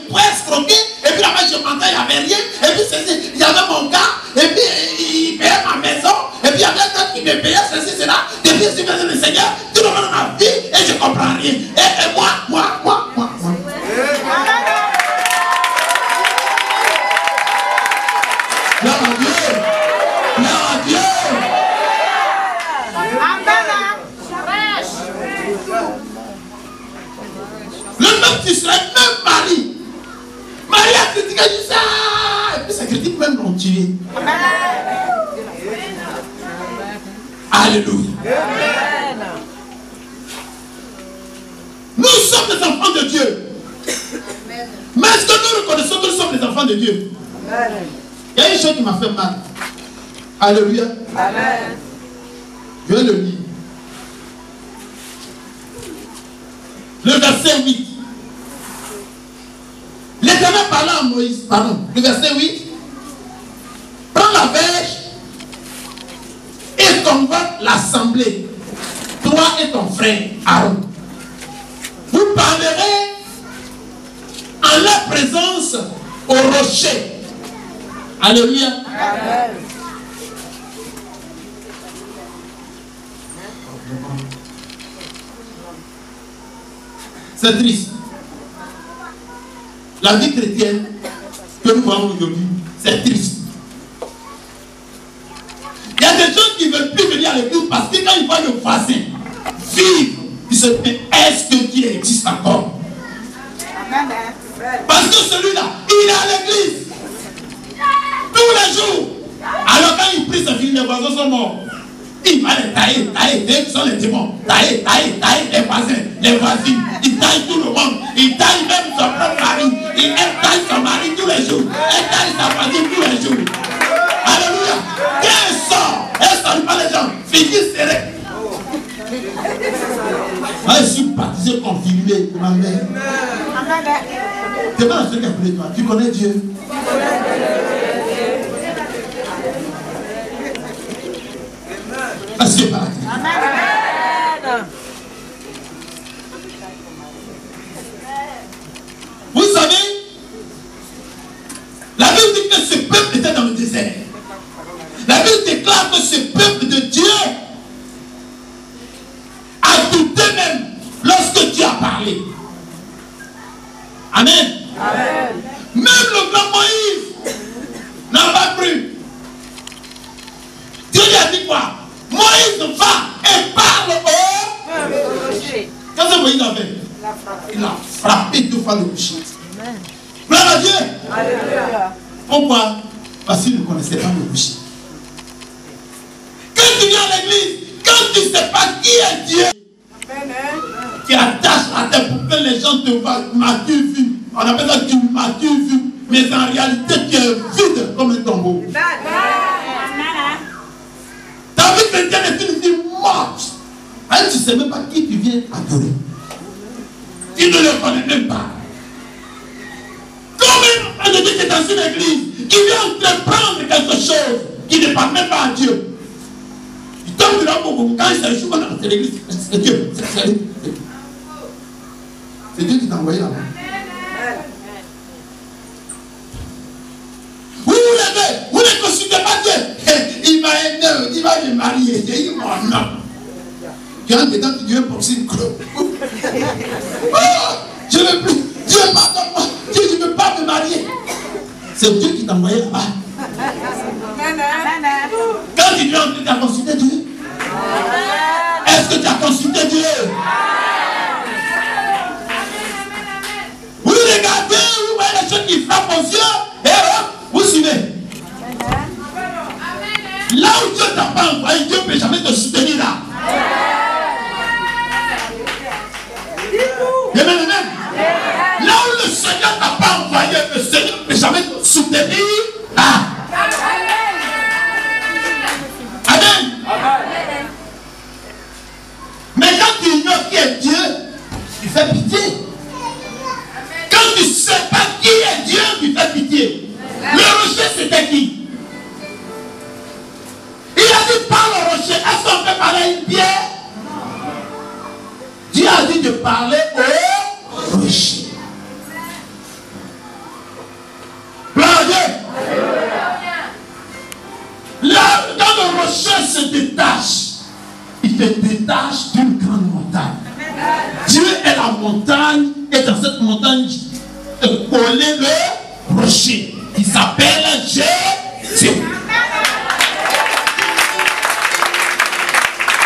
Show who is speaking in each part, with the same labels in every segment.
Speaker 1: pouvait escroquer, et puis là-bas je mentais, il n'y avait rien, et puis il y avait mon gars, et puis il payait ma maison, et puis il y avait d'autres qui me payaient ceci, cela. Depuis que je suis venu le Seigneur, tout le monde dans ma vie, et je ne comprends rien. Et moi. Gloire à Dieu. Gloire à Dieu. Le même qui serait même Marie. Marie a critiqué ça. Et puis sa critique même l'ont tué. Alléluia. Nous sommes des enfants de Dieu. Mais est-ce que nous reconnaissons que nous sommes des enfants de Dieu? Il y a une chose qui m'a fait mal. Alléluia. Amen. Je vais le lire. Le verset 8. L'Éternel parla à Moïse. Pardon. Le verset 8. Prends la verge et convoque l'assemblée. Toi et ton frère Aaron. Vous parlerez en leur présence au rocher. Alléluia. Amen. C'est triste. La vie chrétienne que nous voyons aujourd'hui, c'est triste. Il y a des gens qui ne veulent plus venir à l'église parce que quand ils voient le voisin vivre, ils se disent, est-ce que Dieu existe encore? Parce que celui-là, il est à l'église tous les jours. Alors quand il prie sa fille, les voisins sont morts. Il va les tailler, ils sont les démons. Tailler, les voisins, les voisines. Il taille tout le monde. Il taille même son propre mari. Il taille son mari tous les jours. Il taille sa voisine tous les jours. Alléluia. Quand elle sort, elle ne salue pas les gens. Figure serrée. Moi, je suis baptisé confirmé de ma mère. C'est pas la seule qui a appelé toi. Tu connais Dieu? Parce que Amen. Vous savez, la Bible dit que ce peuple était dans le désert. La Bible déclare que ce peuple de Dieu a douté même lorsque Dieu a parlé. Amen. Amen. Même le grand Moïse n'a pas cru. Dieu lui a dit quoi? Moïse va et parle au rocher. Qu'est-ce que Moïse a fait? Il a frappé deux fois le rocher. Gloire à Dieu. Alléluia. Pourquoi? Parce qu'il ne connaissait pas le rocher. Quand tu viens à l'église, quand tu ne sais pas qui est Dieu, qui attache la tête pour que les gens te voient, m'as-tu vu? On appelle ça tu m'as-tu vu? Mais en réalité, tu es vide comme un tombeau. Ta vie chrétienne est une vie morte. Tu ne sais même pas qui tu viens adorer. Tu ne le connais même pas. Comme un de Dieu qui est dans une église, qui vient entreprendre quelque chose, qui ne parle même pas à Dieu. Il tombe de là pour quand il s'est joué dans l'église. C'est Dieu. C'est Dieu qui t'a envoyé là-bas. Vous ne considérez pas Dieu. Il m'a aidé, il va me marier. Il m'a non. Tu as dedans, tu veux pour une clope. Je ne veux plus. Dieu, pardonne-moi. Dieu, je ne veux pas me marier. C'est Dieu qui t'a envoyé là-bas. Quand tu viens, tu as consulté Dieu. Est-ce que tu as consulté Dieu? Vous regardez, vous voyez les choses qui frappent aux yeux, et vous suivez. Là où Dieu t'a pas envoyé, Dieu ne peut jamais te soutenir là. Amen. Là où le Seigneur t'a pas envoyé, le Seigneur ne peut jamais te soutenir là. Amen. Mais quand tu ignores qui est Dieu, tu fais pitié. Quand tu ne sais pas qui est Dieu, tu fais pitié. Le rocher, c'était qui? Il a dit parle au rocher. Est-ce qu'on peut parler à une pierre? Dieu a dit de parler au rocher. le détache d'une grande montagne. Dieu est la montagne, et dans cette montagne collé le rocher qui s'appelle Jésus.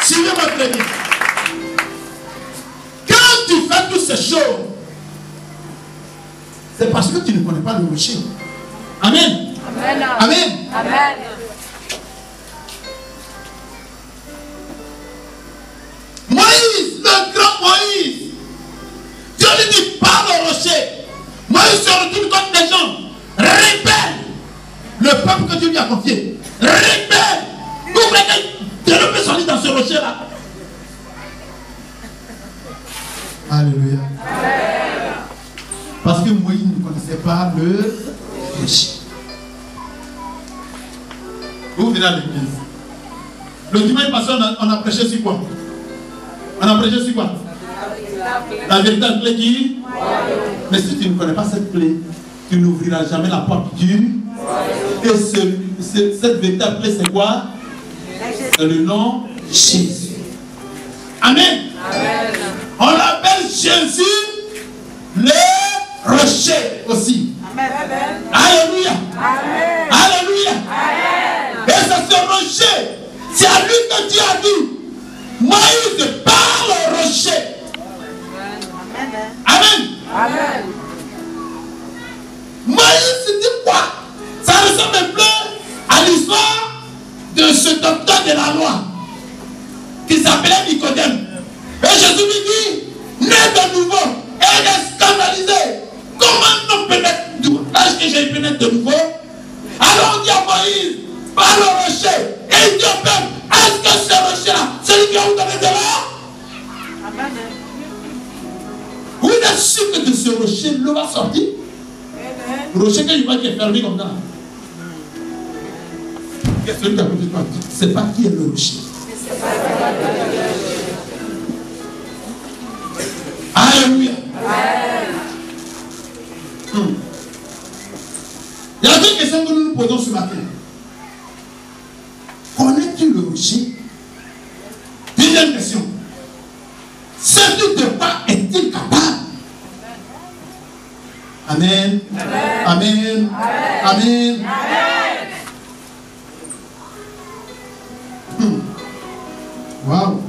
Speaker 1: Suivez-moi très bien. Quand tu fais toutes ces choses, c'est parce que tu ne connais pas le rocher. Amen. Amen. Amen. Amen. Moïse, le grand Moïse, Dieu lui dit parle au rocher. Moïse se retourne contre les gens, rebelle. Le peuple que Dieu lui a confié, rebelle. Vous voulez que Dieu peut sortir dans ce rocher-là? Alléluia. Parce que Moïse ne connaissait pas le rocher. Vous venez à l'église. Le dimanche passé, on a prêché sur quoi? On a prêché sur quoi? La véritable clé qui? Mais si tu ne connais pas cette clé, tu n'ouvriras jamais la porte d'une. Et cette véritable clé, c'est quoi? C'est le nom Jésus. Amen. Amen. On l'appelle Jésus le rocher aussi. Amen. Alléluia. Amen. Alléluia. Amen. Et c'est ce rocher, c'est à lui que Dieu a dit Moïse parle au rocher. Amen. Amen. Moïse dit quoi? Ça ressemble un peu à l'histoire de ce docteur de la loi qui s'appelait Nicodème. Et Jésus lui dit, né de nouveau, et il est scandalisé. Comment on peut naître l'âge que j'ai pu naître de nouveau? Alors on dit à Moïse, parle au rocher. Et il dit au peuple, est-ce que ce rocher-là, celui qui a vous donné de l'eau? Amen. Vous êtes sûr que de ce rocher, l'eau va sortir? Le rocher qui est fermé comme ça. Celui qui a côté de toi, c'est pas qui est le rocher. Alléluia. Il y a deux questions que nous nous posons ce matin. Connais-tu le rocher? Deuxième question. Sais-tu de quoi est-il capable? Amen. Amen. Amen. Amen. Amen. Wow.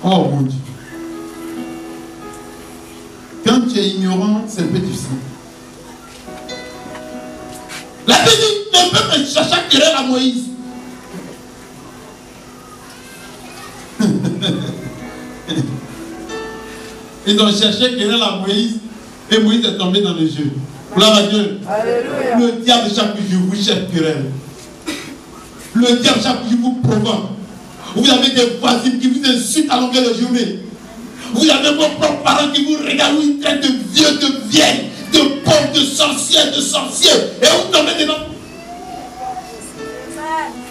Speaker 1: Oh mon Dieu. Quand tu es ignorant, c'est un peu difficile. La Bible dit le peuple chercha querelle à Moïse. Ils ont cherché querelle à Moïse et Moïse est tombé dans le jeu. Gloire à Dieu. Alléluia. Le diable chaque jour vous cherche querelle. Le diable chaque jour vous provoque. Vous avez des voisines qui vous insultent à longueur de journée. Vous avez vos propres parents qui vous regardent, ils traitent de vieux, de vieilles, de pauvres, de sorcières, de sorciers. Et vous tombez dedans.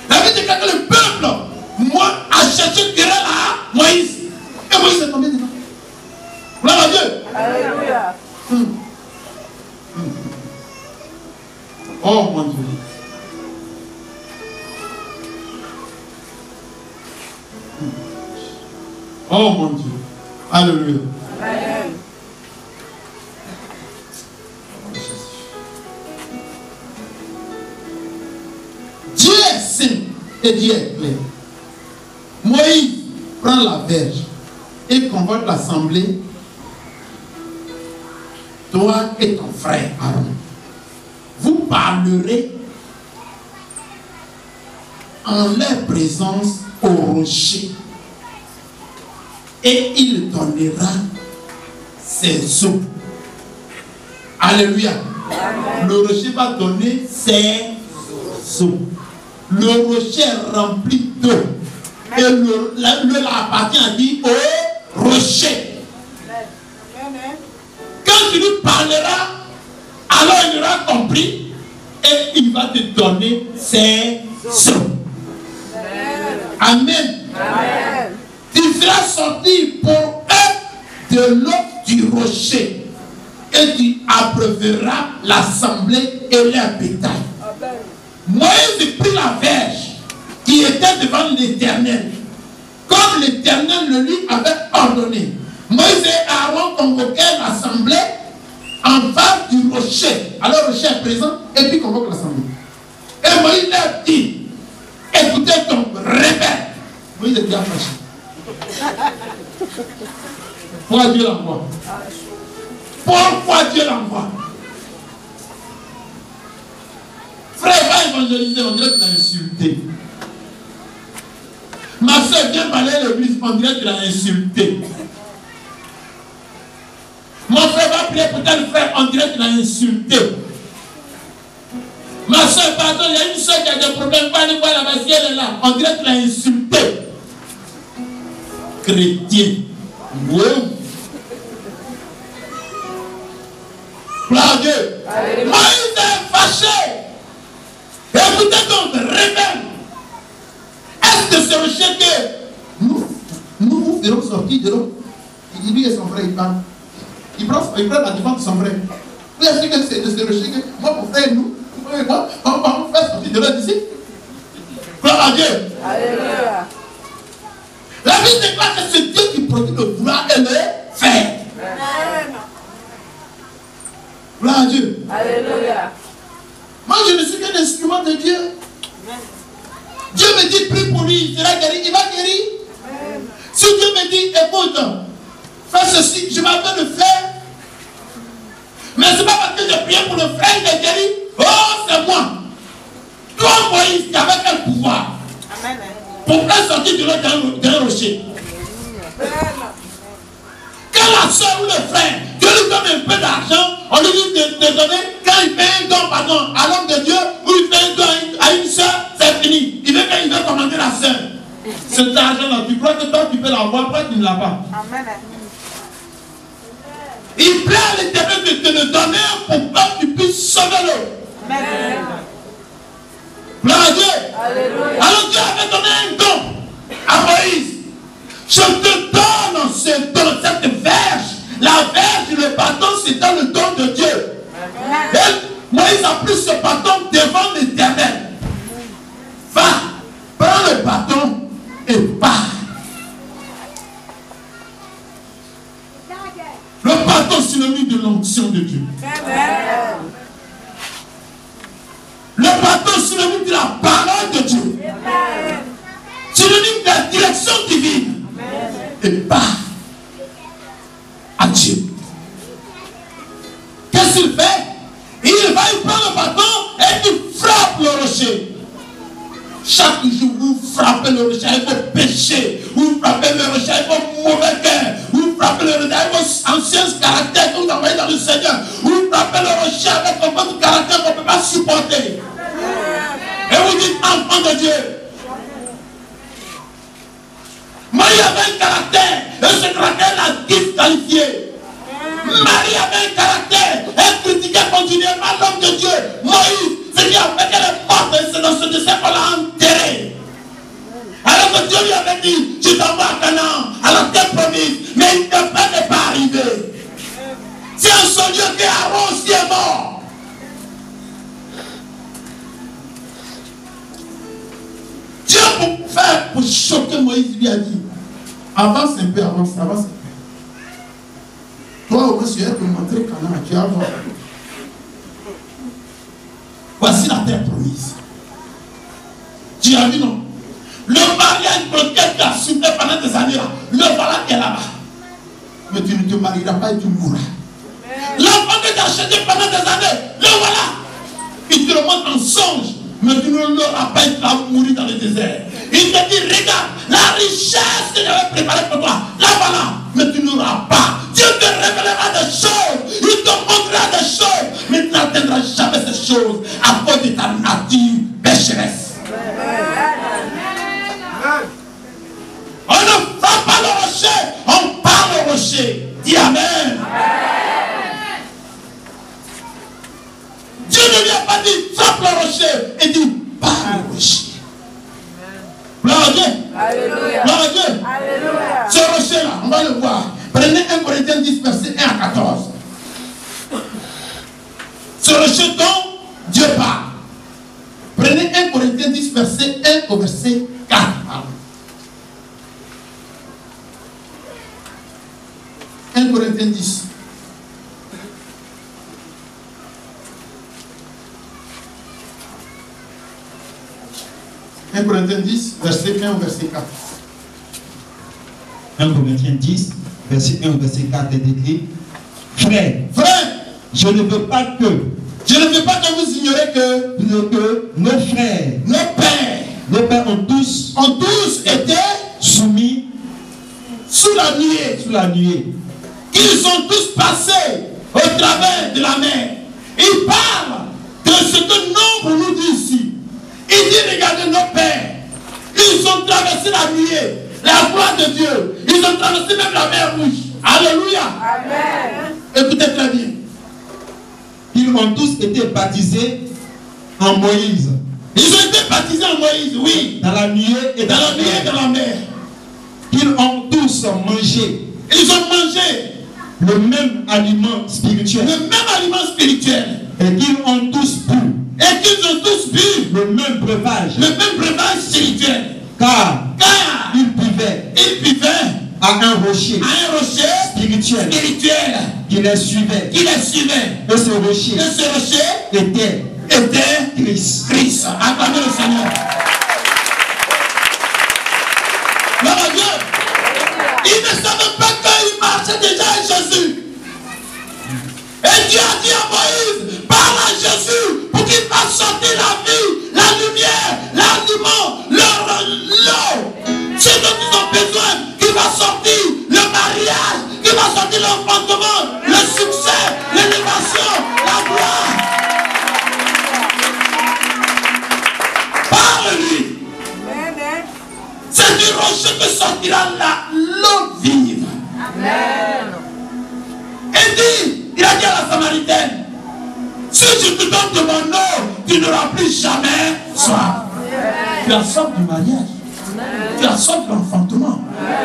Speaker 1: La Bible dit que le peuple, moi, a cherché querelle à Moïse. Et Moïse est tombé dedans. Gloire à Dieu. Alléluia. Oh mon Dieu. Oh mon Dieu. Alléluia. Amen. Dieu est saint et Dieu est clair. Moïse prend la verge et convoque l'assemblée. Toi et ton frère Aaron, vous parlerez en leur présence au rocher et il donnera ses eaux. Alléluia. Amen. Le rocher va donner ses eaux. Le rocher est rempli d'eau. Et l'eau appartient à qui? Au rocher. Amen. Quand tu lui parleras, alors il aura compris et il va te donner ses eaux. Amen. Amen. Tu feras sortir pour eux de l'eau du rocher et tu abreuveras l'assemblée et leur bétail. Moïse prit la verge qui était devant l'Éternel, comme l'Éternel le lui avait ordonné. Moïse et Aaron convoquèrent l'assemblée en face du rocher. Alors le rocher est présent et puis convoque l'assemblée. Et Moïse leur dit, écoutez donc, rebelle. Moïse est bien fâché. Pourquoi Dieu l'envoie? Pourquoi Dieu l'envoie? Frère, va évangéliser, on dirait qu'il a insulté. Ma soeur vient balayer l'église, on dirait qu'il a insulté. Mon frère va prier pour tel frère, on dirait qu'il a insulté. Ma soeur, pardon, il y a une soeur qui a des problèmes, pas aller voir là-bas, si elle est là, on dirait qu'il a insulté. Chrétien. Wow. Gloire à Dieu. Moïse est fâché. Écoutez donc, rebelle. Est-ce que c'est le chien que nous vous ferons sortir de l'eau? Il dit, lui et son frère, il parle. Il prend la défense de son frère. Vous avez dit que c'est le chien que moi, mon frère, nous, on va faire sortir de l'eau d'ici. Gloire à Dieu. Alléluia. La Bible déclare que c'est Dieu qui produit le vouloir et le faire. Gloire à Dieu. Alléluia. Moi, je ne suis qu'un instrument de Dieu. Dieu me dit, prie pour lui, il sera guéri, il va guérir. Si Dieu me dit, écoute, fais ceci, je vais le faire. Mais ce n'est pas parce que j'ai prié pour le frère, il est guéri. Oh, c'est moi. Toi, Moïse, tu avais quel pouvoir? Amen. Pour faire sortir de l'eau d'un rocher. Quand la soeur ou le frère, Dieu lui donne un peu d'argent, on lui dit de donner, quand il fait un don, pardon, à l'homme de Dieu, ou il fait un don à une soeur, c'est fini. Il veut commander la soeur. Cet argent-là, tu crois que toi tu peux l'avoir, pourquoi tu ne l'as pas? Amen. Il plaît à l'Éternel de te le donner pour que tu puisses sauver l'eau. Amen. Gloire à Dieu. Alléluia. Alors Dieu avait donné un don à Moïse. Je te donne ce don, cette verge. La verge, le bâton, c'était le don de Dieu. Et Moïse a pris ce bâton devant l'Éternel. Va, prends le bâton et pars. Le bâton synonyme de l'onction de Dieu. Le bâton synonyme de la parole de Dieu. Synonyme de la direction divine. Et pars à Dieu. Qu'est-ce qu'il fait? Il prend le bâton et il frappe le rocher. Chaque jour, vous frappez le rocher avec vos péchés, vous frappez le rocher avec vos mauvais cœurs, vous frappez le rocher avec vos anciens caractères que vous envoyez dans le Seigneur, vous frappez le rocher avec votre caractère qu'on ne peut pas supporter. Et vous dites, enfant de Dieu. Marie avait un caractère, et ce caractère l'a disqualifié. Marie avait un caractère, elle critiquait continuellement l'homme de Dieu. Moïse, c'est qui a fait qu'elle est morte, et c'est dans ce décès qu'on l'a enterré. Alors que Dieu lui avait dit, je t'envoie à Canaan, à la terre promise, mais il ne peut pas arriver. C'est en ce lieu qu'Aaron aussi est mort. Dieu, pour choquer Moïse, lui a dit, avance un peu, avance un peu. Toi, au moins, tu vas te montrer Canaan, tu vas voir. Voici la terre promise. Tu as vu, non? Le mariage pour lequel tu as souffert pendant des années là, le voilà qui est là-bas. Mais tu ne te marieras pas et tu mourras. L'enfant que tu as acheté pendant des années, le voilà. Il te le montre en songe, mais tu ne l'auras pas et tu vas mourir dans le désert. Il te dit, regarde, la richesse que j'avais préparée pour toi, là voilà, mais tu n'auras pas. Dieu te révélera des choses, il te montrera des choses, mais tu n'atteindras jamais ces choses à cause de ta nature pécheresse. On ne frappe pas le rocher, on parle au rocher. Dis Amen. Dieu ne lui a pas dit frappe le rocher, et dit parle au rocher. Gloire à Dieu. Alléluia. Gloire à Dieu. Alléluia. Ce rocher-là, on va le voir. Prenez 1 Corinthiens 10, verset 1 à 14. Ce rocher dont Dieu parle. Prenez au verset 4. 1 Corinthiens 10. « 1 Corinthiens 10, verset 1 au verset 4.
Speaker 2: 1 Corinthiens 10, verset 1 au verset 4 est écrit: Frère, je ne veux pas que
Speaker 1: vous ignorez que
Speaker 2: nos frères, nos pères ont tous
Speaker 1: été
Speaker 2: soumis
Speaker 1: sous la nuée. Ils sont tous passés au travers de la mer. Il parle de ce que Nombre nous dit ici. Il dit, regardez nos pères. Ils ont traversé la nuée, la gloire de Dieu. Ils ont traversé même la mer rouge. Alléluia. Amen. Écoutez très bien.
Speaker 2: Ils ont tous été baptisés en Moïse.
Speaker 1: Ils ont été baptisés en Moïse, oui.
Speaker 2: Dans la nuée et
Speaker 1: dans la mer.
Speaker 2: Ils ont tous mangé.
Speaker 1: Ils ont mangé
Speaker 2: le même aliment spirituel.
Speaker 1: Et
Speaker 2: qu'ils ont tous bu.
Speaker 1: Le même breuvage spirituel.
Speaker 2: Car ils buvaient à un rocher spirituel qui les suivait. Et ce rocher était Christ.
Speaker 1: Acclamez le Seigneur. Gloire à Dieu. Ils ne savaient pas qu'ils marchaient déjà à Jésus. Et Dieu a dit à Moïse, parle à Jésus pour qu'il fasse sortir la vie, la lumière, l'aliment, l'eau. Ce dont ils ont besoin, qui va sortir le mariage, qui va sortir l'enfantement, le succès, l'élévation, la gloire. Parle-lui. C'est du rocher que sortira l'eau vive. Amen. Et dit, il a dit à la Samaritaine, si je te donne de mon eau, tu n'auras plus jamais soif. Tu as soif du mariage. Tu as soif de l'enfantement.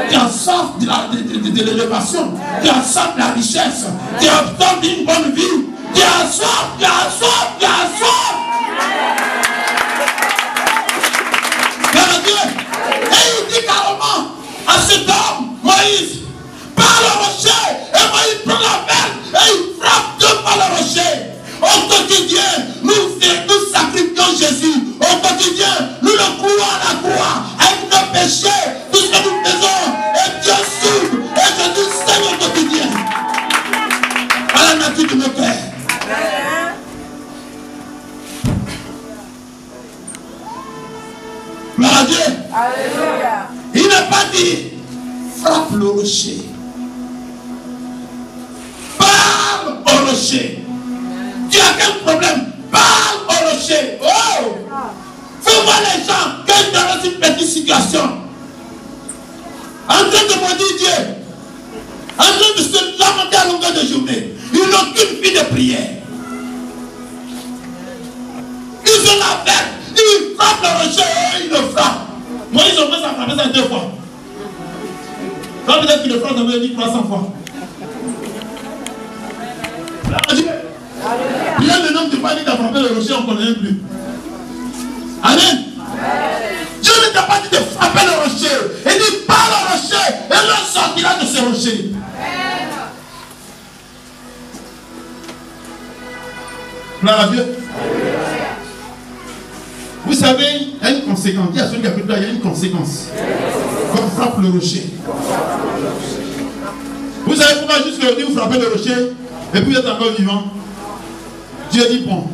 Speaker 1: Tu as soif de l'élévation. Tu as soif de la richesse. Tu as soif d'une bonne vie. Tu as soif, tu as soif, tu as soif. Et il dit carrément à cet homme, Moïse, par le rocher, et Moïse prend la pelle et il frappe deux par le rocher. Au quotidien, nous sacrifions Jésus. Au quotidien, nous le clouons à la croix avec nos péchés, tout ce que nous faisons. Et Dieu souffre et Jésus saigne au quotidien. À la nature de nos cœurs. Gloire à Dieu. Alléluia. Il n'a pas dit frappe le rocher. Parle au rocher. Tu as quel problème? Parle au rocher. Oh! Fais voir les gens quand ils sont dans une petite situation. En train de maudire Dieu. En train de se lamenter à longueur de journée. Ils n'ont qu'une vie de prière. Ils ont la fête. Ils frappent le rocher et ils le frappent. Moi, ils ont fait ça, frapper ça 2 fois. Quand peut-être qu'ils le frappent, on veut dire 300 fois. Rien de homme de panique à frapper le rocher, on ne connaît plus. Amen. Dieu ne t'a pas dit de frapper le rocher. Il dit parle au rocher et l'on sortira de ce rocher. Gloire à Dieu. Vous savez, il y a une conséquence. Dis à celui qui a pris là, il y a une conséquence. Quand on frappe le rocher. Vous savez pourquoi juste que vous frappez le rocher et puis vous êtes encore vivant? Dieu dit bon,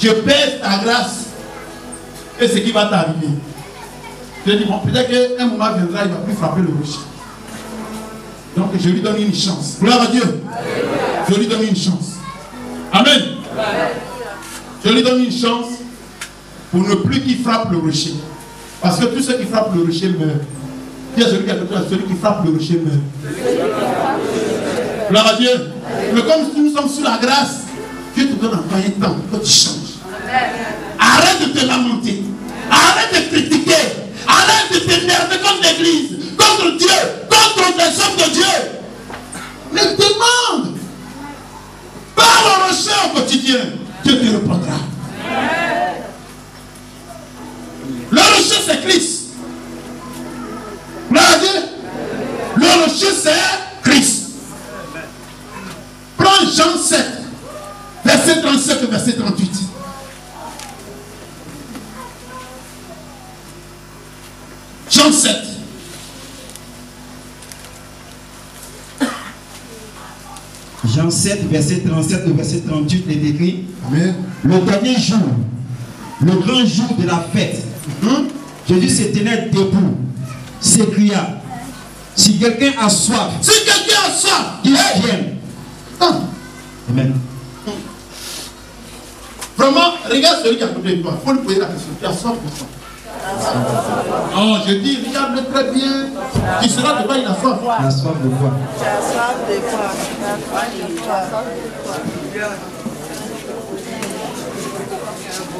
Speaker 1: je pèse ta grâce et ce qui va t'arriver. Dieu dit bon, peut-être qu'un moment viendra, il ne va plus frapper le rocher. Donc je lui donne une chance. Gloire à Dieu. Je lui donne une chance. Amen. Je lui donne une chance pour ne plus qu'il frappe le rocher. Parce que tous ceux qui frappent le rocher meurent. Dis à celui qui a quelque chose, celui qui frappe le rocher meurt. Gloire à Dieu. Mais comme nous sommes sous la grâce, Dieu te donne encore un temps que tu changes. Arrête de te lamenter. Arrête de critiquer. Arrête de t'énerver contre l'église, contre Dieu, contre les hommes de Dieu. Mais demande. Parle au rocher au quotidien. Dieu te répondra. Le rocher c'est Christ. Gloire à Dieu. Le rocher c'est Christ. Prends Jean 7, verset 37 et verset 38. Jean 7.
Speaker 2: Jean 7, verset 37 et verset 38 est écrit.
Speaker 1: Amen.
Speaker 2: Le dernier jour, le grand jour de la fête, Jésus se tenait debout, s'écria, si quelqu'un a soif, qu'il vienne. Amen.
Speaker 1: Vraiment, regarde celui qui a côté de toi. Il faut lui poser la question. Tu as soif ou soif? Non, je dis, regarde-le très bien. Tu seras de quoi il a soif.
Speaker 2: La soif de quoi?
Speaker 3: Tu as soif de quoi?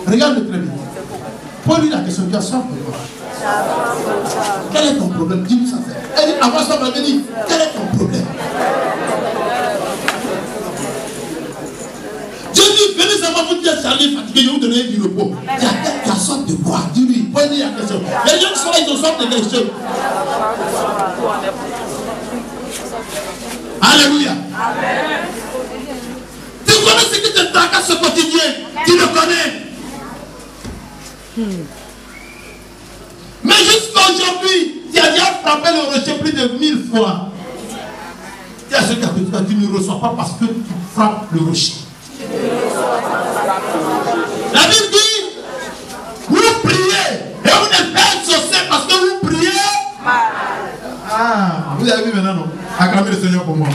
Speaker 1: Regarde-le très bien. Pose-lui la question. Tu as soif de quoi? Quel est ton problème? Dis-lui ça. Elle dit, avant ça, elle me dit, quel est ton problème? Dieu dit, venez seulement vous dire, Charlie, fatigué, je vais vous donner du repos. Tu as soif de quoi? Dis-lui, pose-lui la question. Les gens qui sont là, ils ont soif de quelque chose. Alléluia. Tu connais ce qui te tracasse au quotidien. Tu le connais. Mais jusqu'à aujourd'hui, tu as déjà frappé le rocher plus de 1000 fois. Tu as ce que tu ne reçois pas parce que tu frappes le rocher. La Bible dit, vous priez et vous n'êtes pas exaucés parce que vous priez. Ah, vous avez vu maintenant, non? Acclamez le Seigneur pour moi.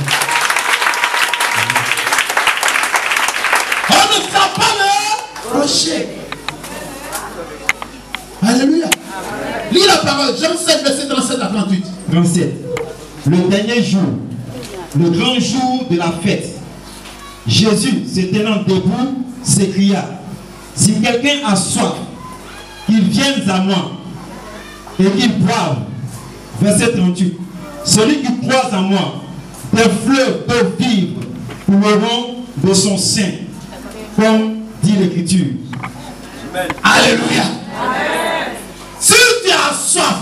Speaker 1: On ne frappe pas le rocher. Alléluia. Lis la parole, Jean 7, verset 37 à 38.
Speaker 2: 37. Le dernier jour, le grand jour de la fête, Jésus, se tenant debout, s'écria, si quelqu'un a soif, qu'il vienne à moi et qu'il boive. Verset 38. Celui qui croit en moi, des fleuves d'eau vive couleront de son sein, comme dit l'Écriture.
Speaker 1: Alléluia. Si tu as soif,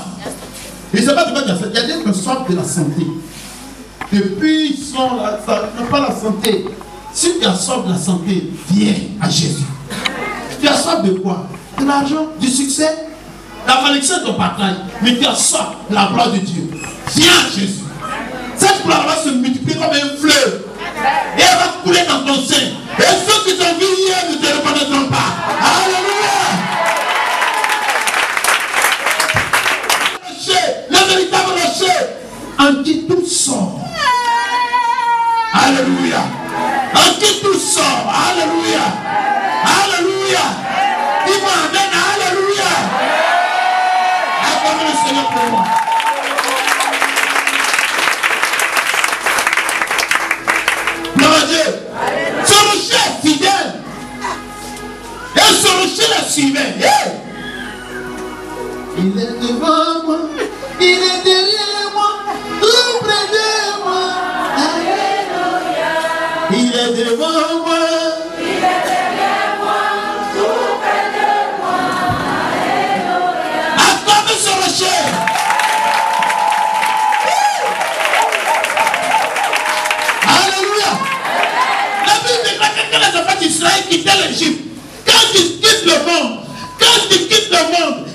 Speaker 1: je ne sais pas de quoi tu as soif, il y a des gens qui ont soif de la santé. Depuis, ils sont là, ça n'a pas la santé. Si tu as soif de la santé, viens à Jésus. Tu as soif de quoi? De l'argent, du succès, la malédiction de ton partage. Mais tu as soif de la gloire de Dieu. Viens à Jésus. Cette gloire va se multiplier comme un fleuve. Et elle va couler dans ton sein. Et ceux qui t'ont vu hier ne te reconnaîtront pas. Alléluia. Le véritable rocher en qui tout sort. Alléluia. En qui tout sort. Alléluia. Alléluia. Dis-moi amen. Alléluia. Acclamez le Seigneur pour moi. Gloire à Dieu. Ce rocher est fidèle. Et ce rocher la suivait. Il est devant moi. Il est derrière moi. Tout près de moi. Alléluia. Il est devant moi. Il est derrière moi. Tout près de moi. Alléluia. Acclamez ce rocher. Alléluia. La Bible déclare que quand les enfants d'Israël quittaient l'Égypte, quand ils quittent le monde,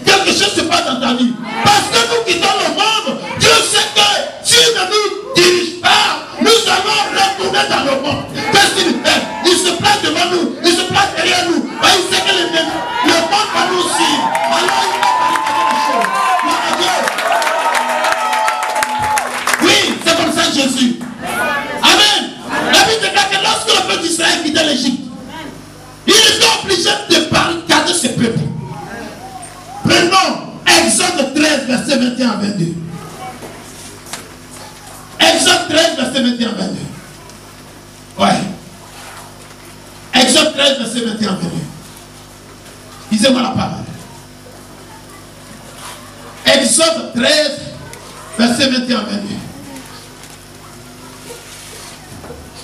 Speaker 1: quelque chose se passe dans ta vie. Parce que nous quittons le monde, Dieu sait que s'il ne nous dirige pas, nous allons retourner dans le monde. Qu'est-ce qu'il fait? Il se place devant nous, il se place derrière nous. Mais il sait que le monde va nous suivre. Alors il va faire des choses. Oui, c'est comme ça Jésus. Amen. La Bible déclare que lorsque le peuple d'Israël quittait l'Égypte, il était obligé de barricader ses peuples. Prenons Exode 13, verset 21 à 22. Exode 13, verset 21 à 22. Ouais. Exode 13, verset 21 à 22. Lisez-moi la parole. Exode 13, verset 21 à 22.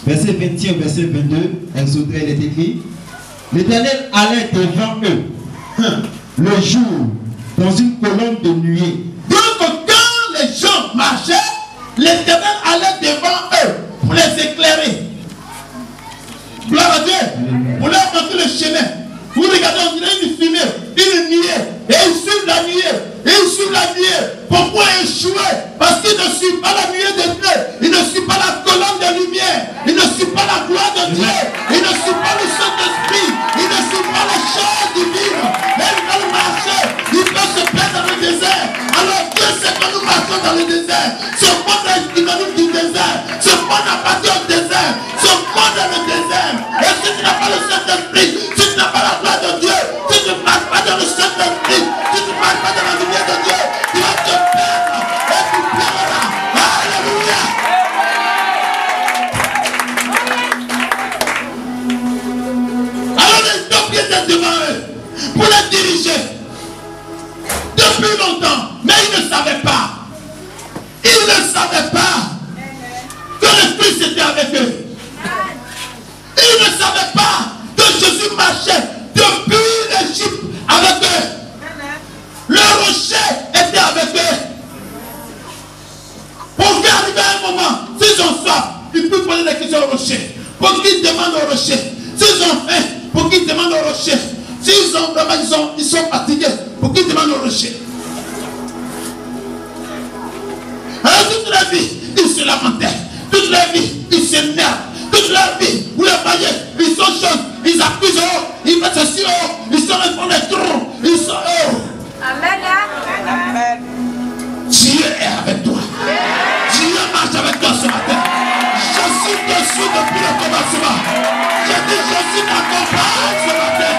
Speaker 2: Verset 21, verset 22, Exode 13 est écrit, l'Éternel allait devant eux le jour dans une colonne de nuée.
Speaker 1: Donc quand les gens marchaient, l'Éternel allait devant eux pour les éclairer. Gloire à Dieu. Pour leur montrer le chemin. Vous regardez, on dirait une fumée, une nuée. Et ils suivent la nuée. Et ils suivent la nuée. Pourquoi échouer? Parce qu'ils ne suivent pas la nuée de Dieu. Ils ne suivent pas la colonne de lumière. Ils ne suivent pas la gloire de Dieu. Ils ne suivent pas le Saint-Esprit. Ils ne suivent pas les choses divines. Mais ils veulent marcher. Ils peuvent se perdre dans le désert. Alors Dieu sait que nous marchons dans le désert. Ce monde est dynamique du désert. Ce monde appartient au désert. Ce monde est le désert. Et si tu n'as pas le Saint-Esprit, si tu n'as pas la gloire de Dieu, si tu ne marches pas dans le Saint-Esprit, si tu ne marches pas dans la lumière de Dieu, tu vas te perdre et tu pleureras. Alléluia. Alors les hommes qui étaient devant eux pour les diriger depuis longtemps, mais ils ne savaient pas. Ils ne savaient pas que l'Esprit était avec eux. Ils ne savaient pas que Jésus marchait depuis l'Égypte avec eux. Le rocher était avec eux. Pour qu'arriver à un moment, s'ils ont soif, ils peuvent poser des questions au rocher. Pour qu'ils demandent au rocher. S'ils ont faim, pour qu'ils demandent au rocher. S'ils ont vraiment, ils sont fatigués, pour qu'ils demandent au rocher. Alors toute leur vie, ils se lamentaient. Toute leur vie, ils s'énervent. Toute leur vie, vous les voyez, ils sont jeunes, ils accusent, ils mettent ceci, ils sont dans les trous, ils sont
Speaker 3: Amen. Amen.
Speaker 1: Dieu est avec toi. Dieu marche avec toi ce matin. Je suis dessus depuis le commencement. J'ai dit, Jésus m'accompagne ce matin.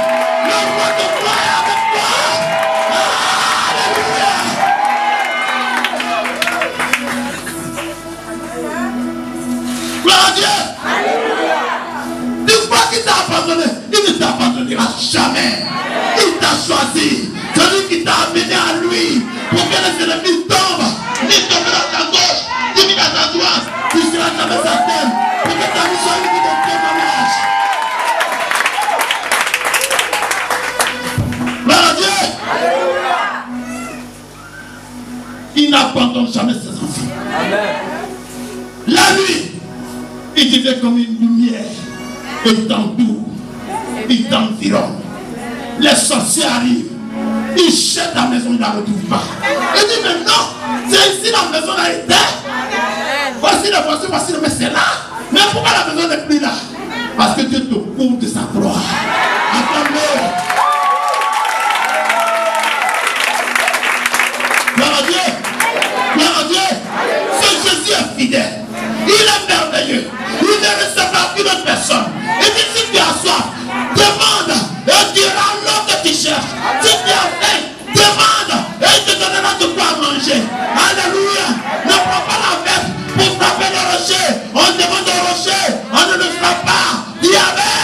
Speaker 1: Le roi de gloire est avec toi. Alléluia. Gloire à Dieu. Tu crois qu'il t'a abandonné? Il ne t'abandonnera jamais. Il t'a choisi. Celui qui t'a amené à lui pour que les ennemis tombent. Ni tomber à ta gauche, ni à ta droite. Tu seras jamais à terre. Pour que ta vie soit une vie de témoignage. Gloire à Dieu. Il n'abandonne jamais ses enfants. La nuit, il devient comme une lumière. Il t'entoure, il t'environne. Les sorciers arrivent, ils cherchent la maison, ils ne la retrouvent pas. Il dit, mais non, c'est ici la maison a été. Voici le mais c'est là. Mais pourquoi la maison n'est plus là? Parce que Dieu te couvre de sa gloire. Attends-le. Gloire à Dieu. Gloire à Dieu. Ce Jésus est fidèle. Il est merveilleux. Il ne recevra qu'une autre personne. Et dit, si tu as soif, demande et tu auras l'eau que tu cherches. Si tu as faim, demande et il te donnera de quoi manger. Alléluia. Ne prends pas la verge pour frapper le rocher. On demande au rocher, on ne le frappe pas. Dis Amen.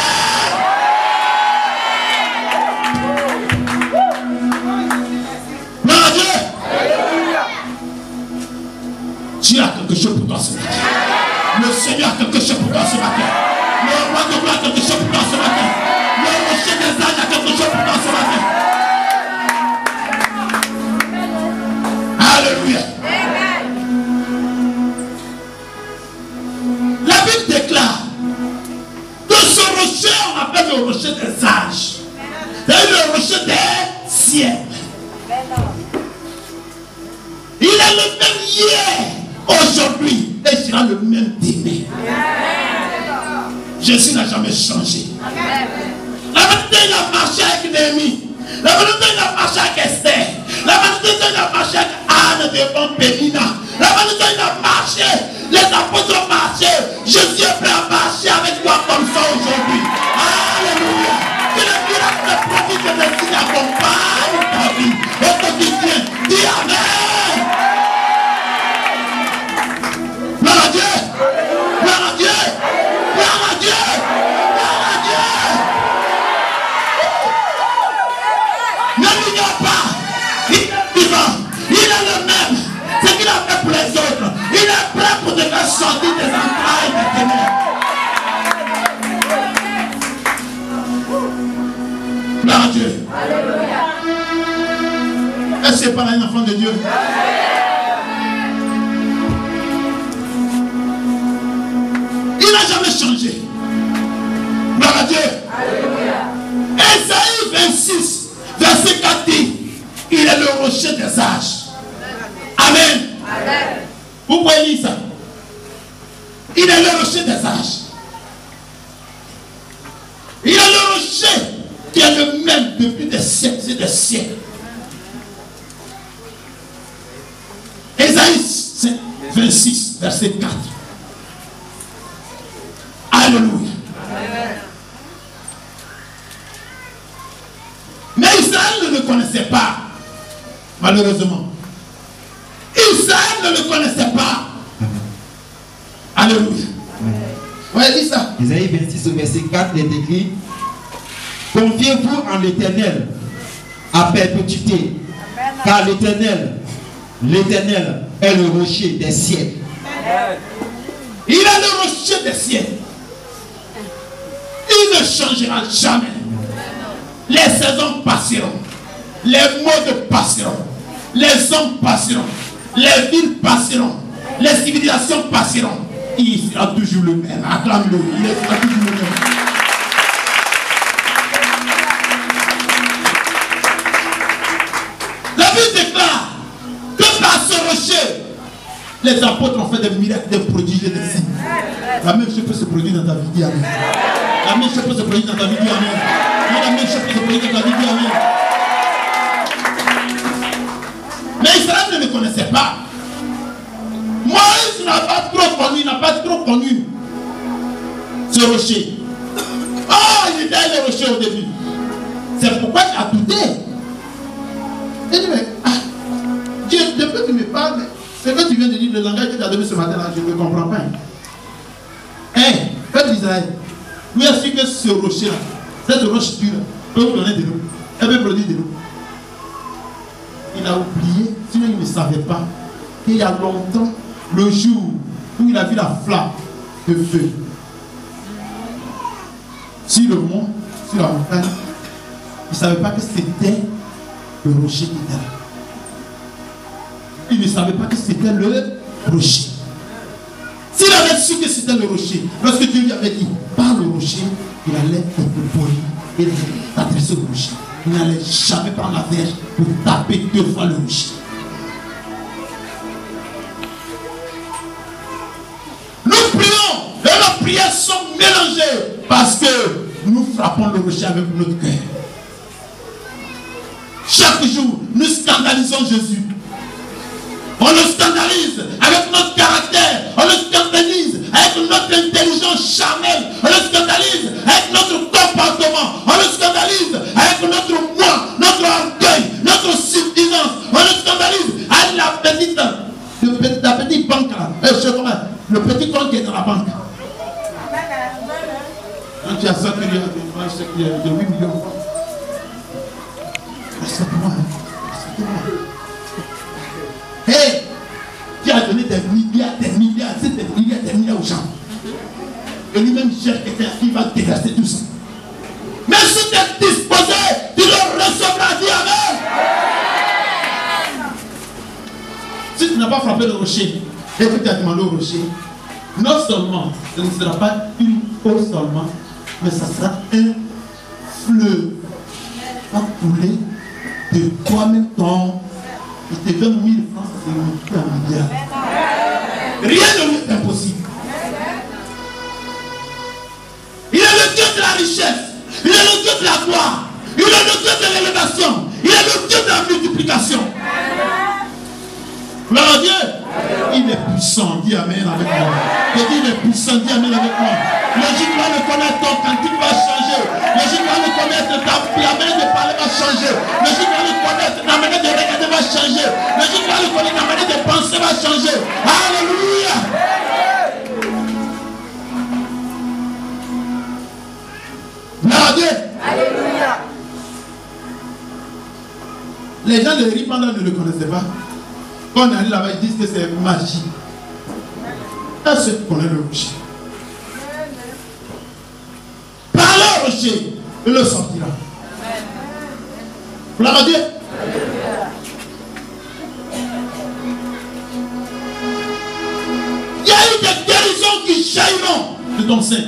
Speaker 1: Gloire à Dieu. Dieu a quelque chose pour toi ce matin. Le Seigneur a quelque chose pour toi ce matin. Le roi de gloire a quelque chose pour toi ce matin. Le rocher des âges a quelque chose pour toi ce matin. Alléluia. La Bible déclare que ce rocher, on appelle le rocher des âges. C'est le rocher des siècles. Il est le même hier, aujourd'hui, et sera le même demain. Jésus n'a jamais changé. La vérité, il a marché avec Néhémie. La vérité, il a marché avec Esther. La vérité, il a marché avec Anne devant Pénina. La vérité, il a marché. Les apôtres ont marché. Jésus est prêt à marcher avec toi comme ça aujourd'hui. Alléluia. Que le miracle de prodige et des signes accompagne ta vie au quotidien. Dis Amen. Gloire à Dieu. Gloire à Dieu. Gloire à Dieu. Gloire à Dieu. Ne l'ignore pas. Il est vivant. Il est le même. Ce qu'il a fait pour les autres. Il est prêt pour te faire sortir des entrailles des ténèbres. Est-ce que c'est pas un enfant de Dieu? Il n'a jamais changé. Gloire à Dieu. Ésaïe 26, verset 4 dit, il est le rocher des âges. Amen. Vous pouvez lire ça. Il est le rocher des âges. Il est le rocher qui est le même depuis des siècles et des siècles. Ésaïe 26, verset 4. Alléluia. Mais Israël ne le connaissait pas, malheureusement. Israël ne le connaissait pas. Alléluia. Ouais, dis ça.
Speaker 2: Isaïe 26 au verset 4, il est écrit: confiez-vous en l'Éternel à perpétuité, car l'Éternel est le rocher des siècles.
Speaker 1: Il est le rocher des siècles. Il ne changera jamais. Les saisons passeront, les modes passeront, les hommes passeront, les villes passeront, les civilisations passeront. Il sera toujours le même. Acclame-le. Il sera toujours le même. La Bible déclare que par ce rocher, les apôtres ont fait des miracles, des prodiges et des signes. La même chose peut se produire dans ta vie. Dis amen. La même chose peut se produire dans ta vie. Dis amen. La même chose peut se produire dans ta vie. Dis amen. Mais Israël ne le connaissait pas. Moïse n'a pas trop connu ce rocher. Oh, il était le rocher au début. C'est pourquoi il a douté. Il dit, mais Dieu, depuis que tu me parles, ce que tu viens de dire, le langage que tu as donné ce matin, là, je ne comprends pas. Hein, peuple d'Israël, lui a su que ce rocher-là, cette roche-là, peut vous donner de l'eau. Elle peut produire de l'eau. Il a oublié, sinon il ne savait pas, qu'il y a longtemps, le jour où il a vu la flamme de feu sur le mont, sur la montagne, il ne savait pas que c'était le rocher qui était là. Il ne savait pas que c'était le rocher. S'il avait su que c'était le rocher, lorsque Dieu lui avait dit, par le rocher, il allait être poli et t'adresser au rocher. Il n'allait jamais prendre la verge pour taper 2 fois le rocher. Nous prions et nos prières sont mélangées parce que nous frappons le rocher avec notre cœur. Chaque jour, nous scandalisons Jésus. On le scandalise avec notre caractère, on le scandalise avec notre intelligence charnelle, on le scandalise avec notre comportement, on le scandalise avec notre moi, notre orgueil, notre suffisance, on le scandalise avec la petite banque là, le petit compte qui est dans la banque. Quand tu as 5 millions de 8 millions, respecte-moi, respecte-moi. Hey, tu as donné des milliards aux gens. Et lui-même cherche quelqu'un qui va déverser tout ça. Mais si tu es disposé, tu le recevras. Dis amen. Si tu n'as pas frappé le rocher et que tu as demandé au rocher, non seulement ce ne sera pas une eau seulement, mais ça sera un fleuve qui va couler de toi-même ton. Il te donne 1000 francs, c'est un milliard. Rien ne lui est impossible. Il est le Dieu de la richesse. Il est le Dieu de la gloire. Il est le Dieu de l'élévation. Il est le Dieu de la multiplication. Gloire à Dieu. Il est puissant. Dis amen avec moi. Je dis il est puissant. Dis amen avec moi. Logique va le connaître, ton cantique va changer. Logique va le connaître, la manière de parler va changer. Logique va le connaître, la manière de regarder va changer. Logique va le connaître, la manière de penser va changer. Alléluia. Gloire à Dieu. Alléluia. Les gens de Ripanda ne le connaissaient pas. Quand on arrive là-bas, ils disent que c'est magie. Est-ce que tu connais le rocher? Par le rocher, il le sortira. Gloire à Dieu. jailliront de ton sein.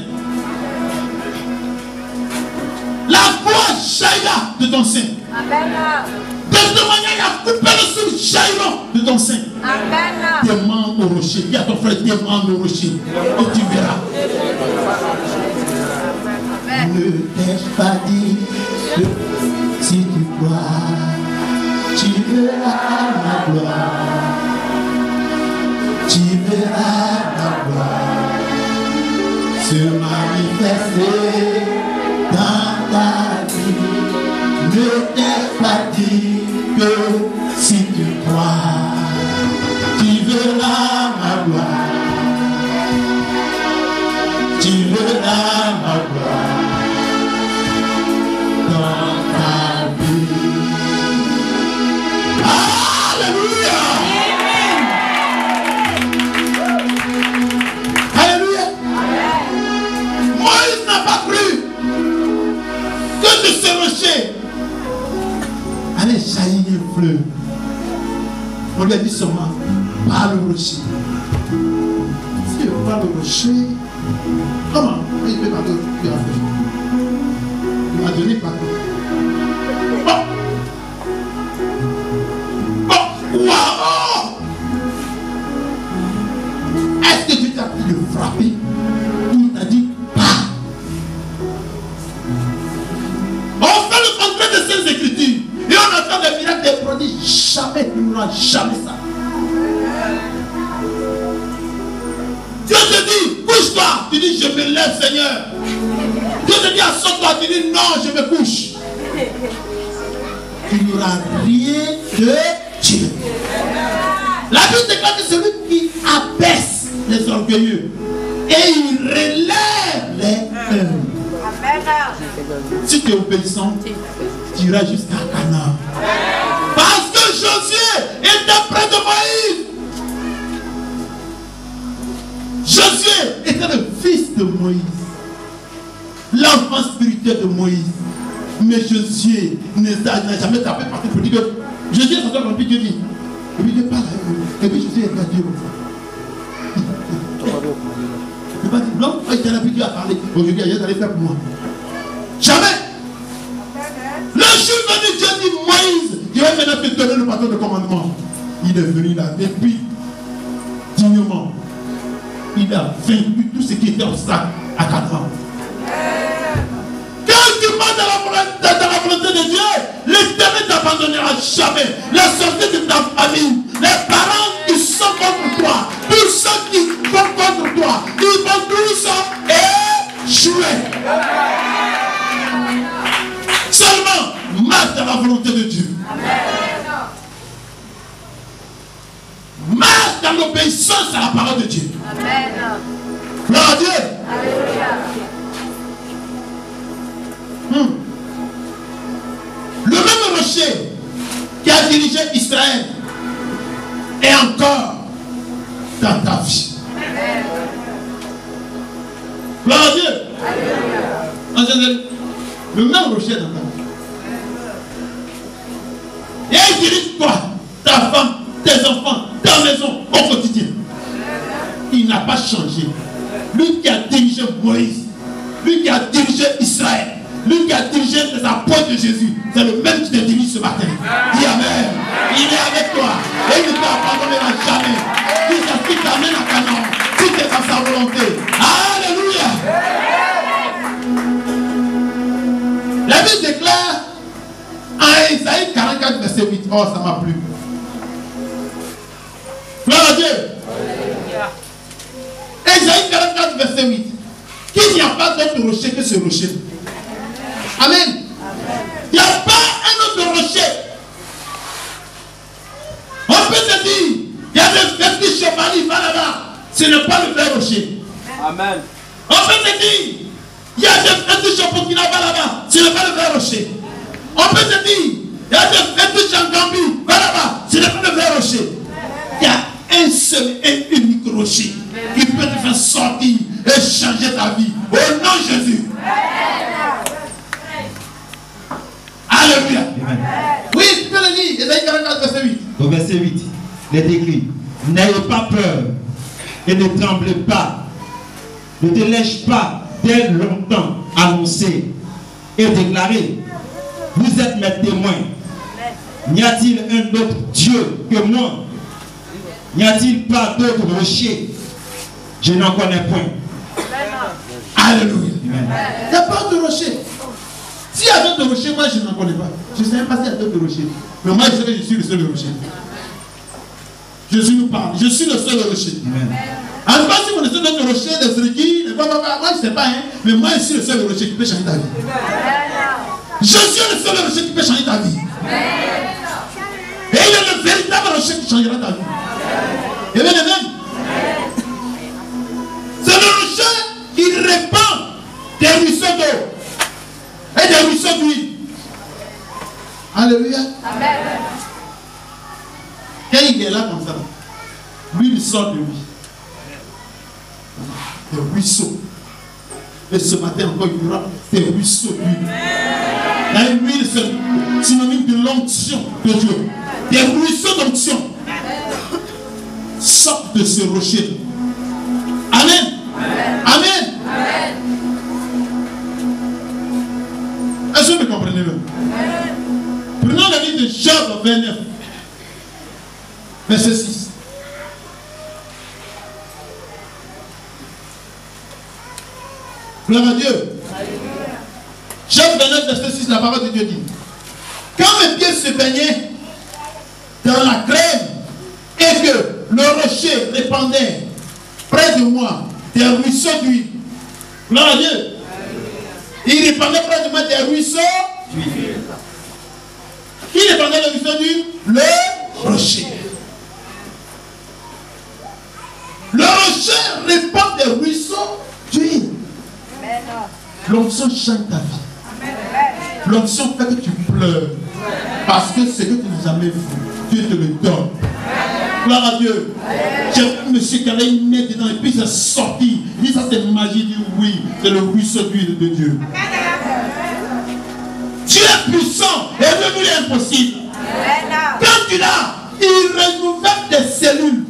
Speaker 1: La foi jaillira de ton sein.
Speaker 3: Amen.
Speaker 1: De cette manière, il a coupé le souffle jailliront de ton sein.
Speaker 3: Amen.
Speaker 1: Demande au rocher. Dis à ton frère, demande au rocher. Et tu verras. Ne t'ai-je pas dit que si tu crois, tu verras ma gloire. Tu verras ma gloire se manifester dans ta vie. Ne t'ai pas dit que si tu crois, tu verras ma gloire. Tu verras ma gloire dans ta vie. Alléluia! Alléluia! Moïse n'a pas cru que de ce rocher allait jaillir un fleuve. On lui a dit seulement, pas le rocher. Si on parle le rocher, comment? Il peut pas donner. Il m'a donné pardon. Wow! Est-ce que tu t'as pris de frapper? Il t'a dit pas. On fait le contraire de ces écritures. Et on attend des miracles, des prodiges. Jamais, il n'aura jamais ça. Dieu te dit, couche-toi. Tu dis, je me lève, Seigneur. Dieu te dit, assois-toi. Tu dis, non, je me couche. Il n'y aura rien de Dieu. La Bible déclare que celui qui abaisse les orgueilleux et il relève les humbles. Si tu es obéissant, tu iras jusqu'à Canaan. Parce que Josué était près de Moïse. Josué était le fils de Moïse, l'enfant spirituel de Moïse. Mais Josué n'a jamais tapé partout pour dire que Josué s'en sort rempli Dieu dit. Et puis il n'est pas là. Et puis Josué est pas Dieu comme ça. Il va dire non, il était là, puis Dieu a parlé. Aujourd'hui, il allait faire pour moi. Jamais. Le jour venu, Dieu dit Moïse, il va maintenant te donner le bâton de commandement. Il est venu là, depuis dignement. Il a vaincu tout ce qui était obstacle à Canaan. Quand tu marches dans la volonté de Dieu, l'Éternel ne t'abandonnera jamais. La sortie de ta famille, les parents qui sont contre toi, tous ceux qui sont contre toi, ils vont tous échouer. Seulement, marche dans la volonté de Dieu. Marche dans l'obéissance à la parole de Dieu.
Speaker 3: Amen.
Speaker 1: Gloire à Dieu.
Speaker 3: Alléluia.
Speaker 1: Le même rocher qui a dirigé Israël est encore dans ta vie.
Speaker 3: Amen.
Speaker 1: Gloire à Dieu.
Speaker 3: Alléluia.
Speaker 1: Le même rocher est dans ta vie. Et il dirige toi, ta femme, tes enfants, ta maison au quotidien. Il n'a pas changé. Lui qui a dirigé Moïse, lui qui a dirigé Israël, lui qui a dirigé les apôtres de Jésus, c'est le même qui te dirige ce matin. Dis Amen. Il est avec toi et il ne t'abandonnera jamais. Jusqu'à ce qu'il t'amène à Canaan, si tu es dans sa volonté. Alléluia. La Bible déclare en Isaïe 44, verset 8. Oh, ça m'a plu. Gloire à Dieu. Isaïe 44, verset 8. Qu'il n'y a pas d'autre rocher que ce rocher. Amen. Il n'y a pas un autre rocher. On peut se dire, il y a des petits chevaliers, va là-bas. Ce n'est pas le vrai rocher. Amen. On peut se dire, il y a des petits chapeaux qui n'ont pas là-bas. Ce n'est pas le vrai rocher. On peut se dire, il y a des petits changambis, va là-bas. Ce n'est pas le vrai rocher. Il y a un seul et unique rocher qui peut te faire sortir et changer ta vie. Au nom de Jésus. Alléluia. Oui, tu peux le lire. Ésaïe 44, verset 8.
Speaker 2: Au verset 8, il est écrit: n'ayez pas peur et ne tremblez pas. Ne te laisse pas dès longtemps annoncer et déclarer, vous êtes mes témoins. N'y a-t-il un autre Dieu que moi? N'y a-t-il pas d'autre rocher? Je n'en connais point.
Speaker 1: Alléluia. Il n'y a pas de rocher. S'il y a d'autres rochers, moi je n'en connais pas. Je ne sais même pas s'il y a d'autres rochers. Mais moi je sais que je suis le seul rocher. Jésus nous parle. Je suis le seul rocher. En tout cas, si vous connaissez d'autres rochers, des réguilles, moi je ne sais pas, hein, mais moi je suis le seul rocher qui peut changer ta vie. Je suis le seul rocher qui peut changer ta vie. Et il est le véritable rocher qui changera ta vie. Et bien amen. C'est le rocher qui répand des ruisseaux d'eau et des ruisseaux d'huile. Alléluia.
Speaker 3: Amen.
Speaker 1: Quand il est là comme ça, l'huile sort de lui. Des ruisseaux. Et ce matin encore, il y aura des ruisseaux d'huile. L'huile, c'est synonyme de l'onction de Dieu. Des ruisseaux d'onction sortent de ce rocher. Amen. Amen.
Speaker 3: Amen.
Speaker 1: Est-ce que vous me comprenez même? Prenons le livre de Job 29, verset 6. Gloire à Dieu. Job 29, verset 6, la parole de Dieu dit: quand mes pieds se baignaient dans la crème et que le rocher répandait près de moi des ruisseaux d'huile. Gloire à Dieu. Il répandait près de moi des ruisseaux d'huile. Qui répandait les ruisseaux d'huile? Le rocher. Le rocher répand des ruisseaux d'huile. L'onction change ta vie. L'onction fait que tu pleures. Parce que ce que tu n'as jamais vu, Dieu te le donne. Gloire à Dieu. J'ai vu monsieur qui avait une main dedans et puis c'est sorti. Il dit ça c'est magie. Il dit oui, c'est le ruisseau d'huile de Dieu. Dieu est puissant et le lui est impossible. Quand tu l'as, il renouvelle tes cellules.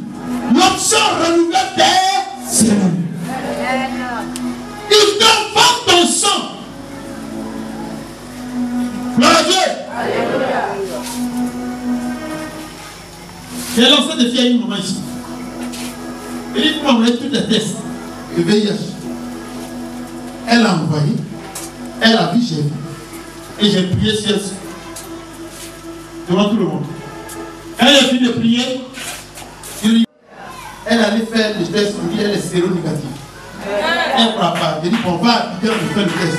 Speaker 1: L'onction renouvelle tes cellules. Il transforme ton sang. Gloire à Dieu. J'ai lancé des filles à une maman ici. Et il m'a envoyé tous les tests de VIH. Elle a envoyé. Elle a vu, j'ai vu. Et j'ai prié sur elle. Devant tout le monde. Quand elle a fini de prier, elle allait faire le test. On dit elle est séronégative. Elle ne croit pas. J'ai dit on va à Abidjan, on fait le test.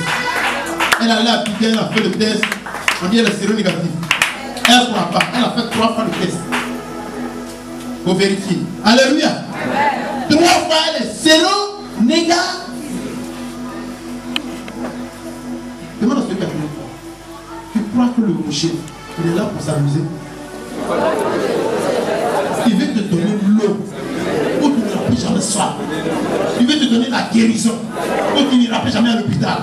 Speaker 1: Elle allait à Abidjan, elle a fait le test. On dit elle est séronégative. Elle ne croit pas. Elle a fait 3 fois le test. Pour vérifier. Alléluia. 3 fois elle est séronégative. Demande à celui qui a fait le croix. Tu crois que le rocher, il est là pour s'amuser? Il veut te donner l'eau où tu n'iras plus jamais soif. Il veut te donner la guérison où tu n'iras plus jamais à l'hôpital.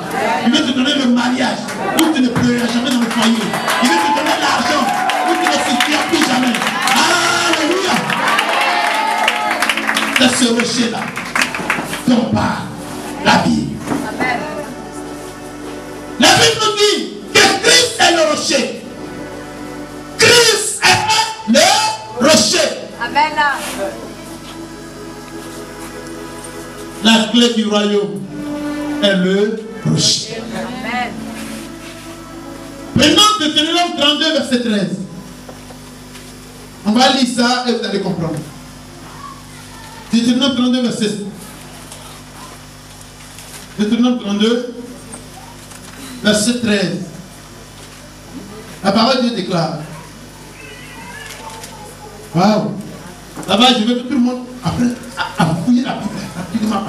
Speaker 1: Il veut te donner le mariage où tu ne pleureras jamais dans le foyer. Il veut te donner l'argent où tu ne souffriras plus jamais. Alléluia. C'est ce rocher-là dont parle la Bible. La Bible nous dit que Christ est le rocher. Christ est le rocher.
Speaker 3: Amen.
Speaker 1: La clé du royaume est le rocher.
Speaker 3: Amen.
Speaker 1: Maintenant, Deutéronome 32, verset 13. On va lire ça et vous allez comprendre. Deutéronome 32, verset 13. Deutéronome 32, verset 13. La parole de Dieu déclare. Waouh! Là-bas, je veux que tout le monde, après, à fouiller la Bible. Rapidement.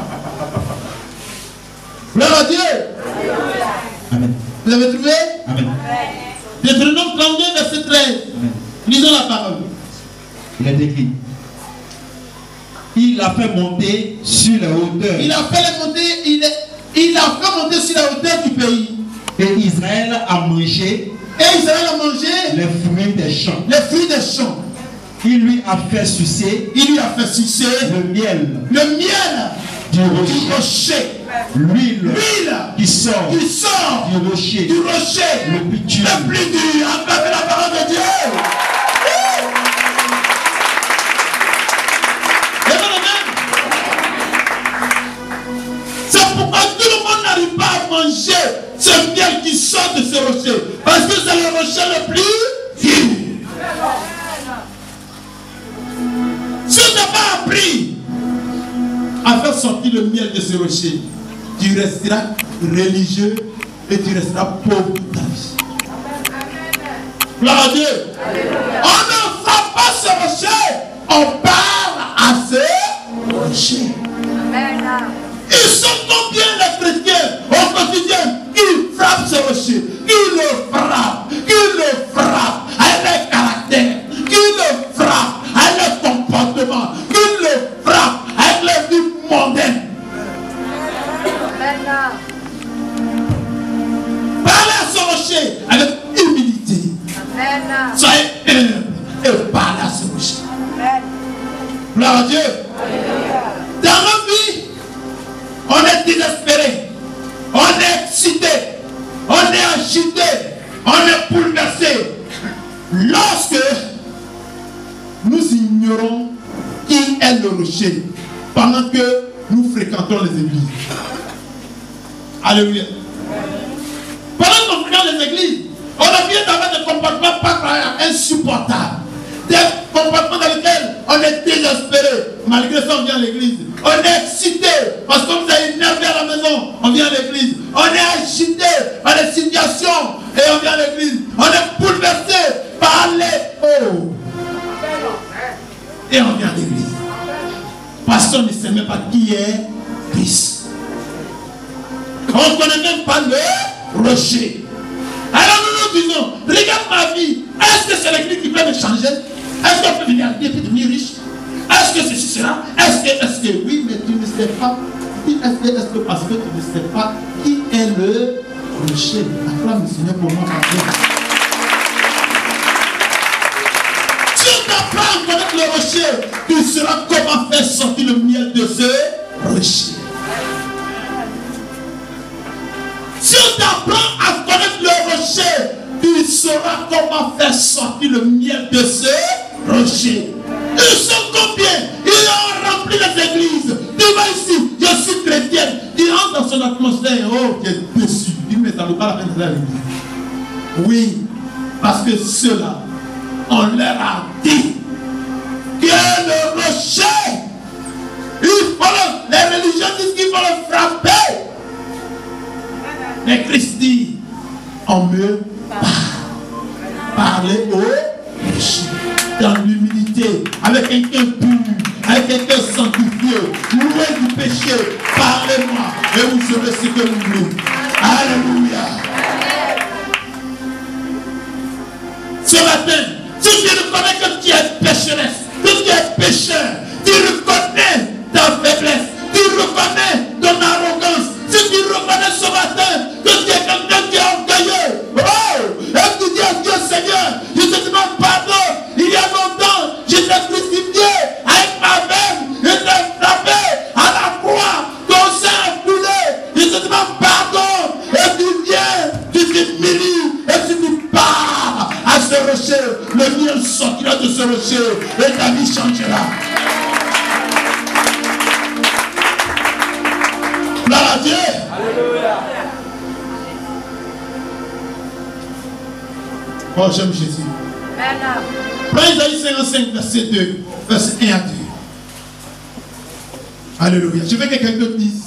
Speaker 1: Gloire à Dieu!
Speaker 2: Amen.
Speaker 1: Vous avez trouvé?
Speaker 2: Amen.
Speaker 1: Deutéronome 32, verset 13.
Speaker 2: Amen.
Speaker 1: Lisons la parole.
Speaker 2: Il est écrit. Il a fait monter sur les hauteurs.
Speaker 1: Il a fait monter, il a fait monter sur la hauteur du pays.
Speaker 2: Et Israël a mangé.
Speaker 1: Et Israël a mangé
Speaker 2: les fruits des champs.
Speaker 1: Les fruits des champs.
Speaker 2: Il lui a fait sucer.
Speaker 1: Il lui a fait sucer
Speaker 2: le miel.
Speaker 1: Le miel
Speaker 2: du rocher. L'huile qui sort du rocher. Le bitume.
Speaker 1: Le plus dur. Acclamez la parole de Dieu. C'est pourquoi tout le monde n'arrive pas à manger ce miel qui sort de ce rocher. Parce que c'est le rocher le plus dur. Si tu n'as pas appris à faire sortir le miel de ce rocher, tu resteras religieux et tu resteras pauvre toute ta vie. Gloire à Dieu. On ne frappe pas ce rocher, on parle à ce rocher. Ils sont combien les chrétiens au quotidien qui frappent ce rocher, qui le frappent avec leur caractère, qui le frappent avec leur comportement, qui le frappent avec leur vie mondaine. Parlez à ce rocher avec humilité. Soyez humble et parlez à ce rocher. Gloire à Dieu. Dans nos vies, on est désespéré, on est excité, on est agité, on est bouleversé. Lorsque nous ignorons qui est le rocher pendant que nous fréquentons les églises. Alléluia. Pendant qu'on fréquente les églises, on a bien d'avoir des comportements pas croyants, insupportables. Des comportements dans lesquels on est désespéré. Malgré ça, on vient à l'église. On est excité parce qu'on nous a énervé à la maison. On vient à l'église. On est agité par les situations et on vient à l'église. On est bouleversé par les eaux. Et on vient à l'église. Parce qu'on ne sait même pas qui est Christ. On ne connaît même pas le rocher. Alors nous nous disons, regarde ma vie. Est-ce que c'est l'église qui peut me changer? Est-ce qu'on peut venir à l'église et devenir riche? Est-ce que ceci sera? Est-ce que oui, mais tu ne sais pas. Est-ce que parce que tu ne sais pas qui est le rocher? Acclame le Seigneur pour moi. Si on t'apprend à connaître le rocher, tu sauras comment faire sortir le miel de ce rocher. Si on t'apprend à connaître le rocher, tu sauras comment faire sortir le miel de ce rocher. Ils sont combien? Ils ont rempli les églises. Tu vas ici, je suis chrétienne. Tu entres dans son atmosphère. Oh, tu es déçu. Tu mets ta local à l'église. Oui, parce que ceux-là, on leur a dit que le rocher, les religieux disent qu'il faut le frapper. Mais Christ dit, on me parler au rocher. Dans l'humilité, avec un cœur pur, avec un cœur sanctifié, loin du péché, parlez-moi et vous saurez ce que vous voulez. Alléluia. Ce matin, si tu reconnais que tu es pécheresse, que tu es pécheur, tu reconnais ta faiblesse, tu reconnais ton arrogance, si tu reconnais ce matin que tu es quelqu'un qui est orgueilleux, oh, et tu dis à Dieu, Seigneur, je te demande pardon. Il y a longtemps, je t'ai crucifié avec ma veine, je t'ai frappé à la croix, ton sang a coulé, je te demande pardon, et tu viens, tu t'humilies, et tu lui parles à ce rocher, le miel sortira de ce rocher, et ta vie changera. Gloire à Dieu. Alléluia. Oh, j'aime Jésus. Prends Isaïe 55, verset 2, verset 1 à 2. Alléluia. Je veux que quelqu'un te dise.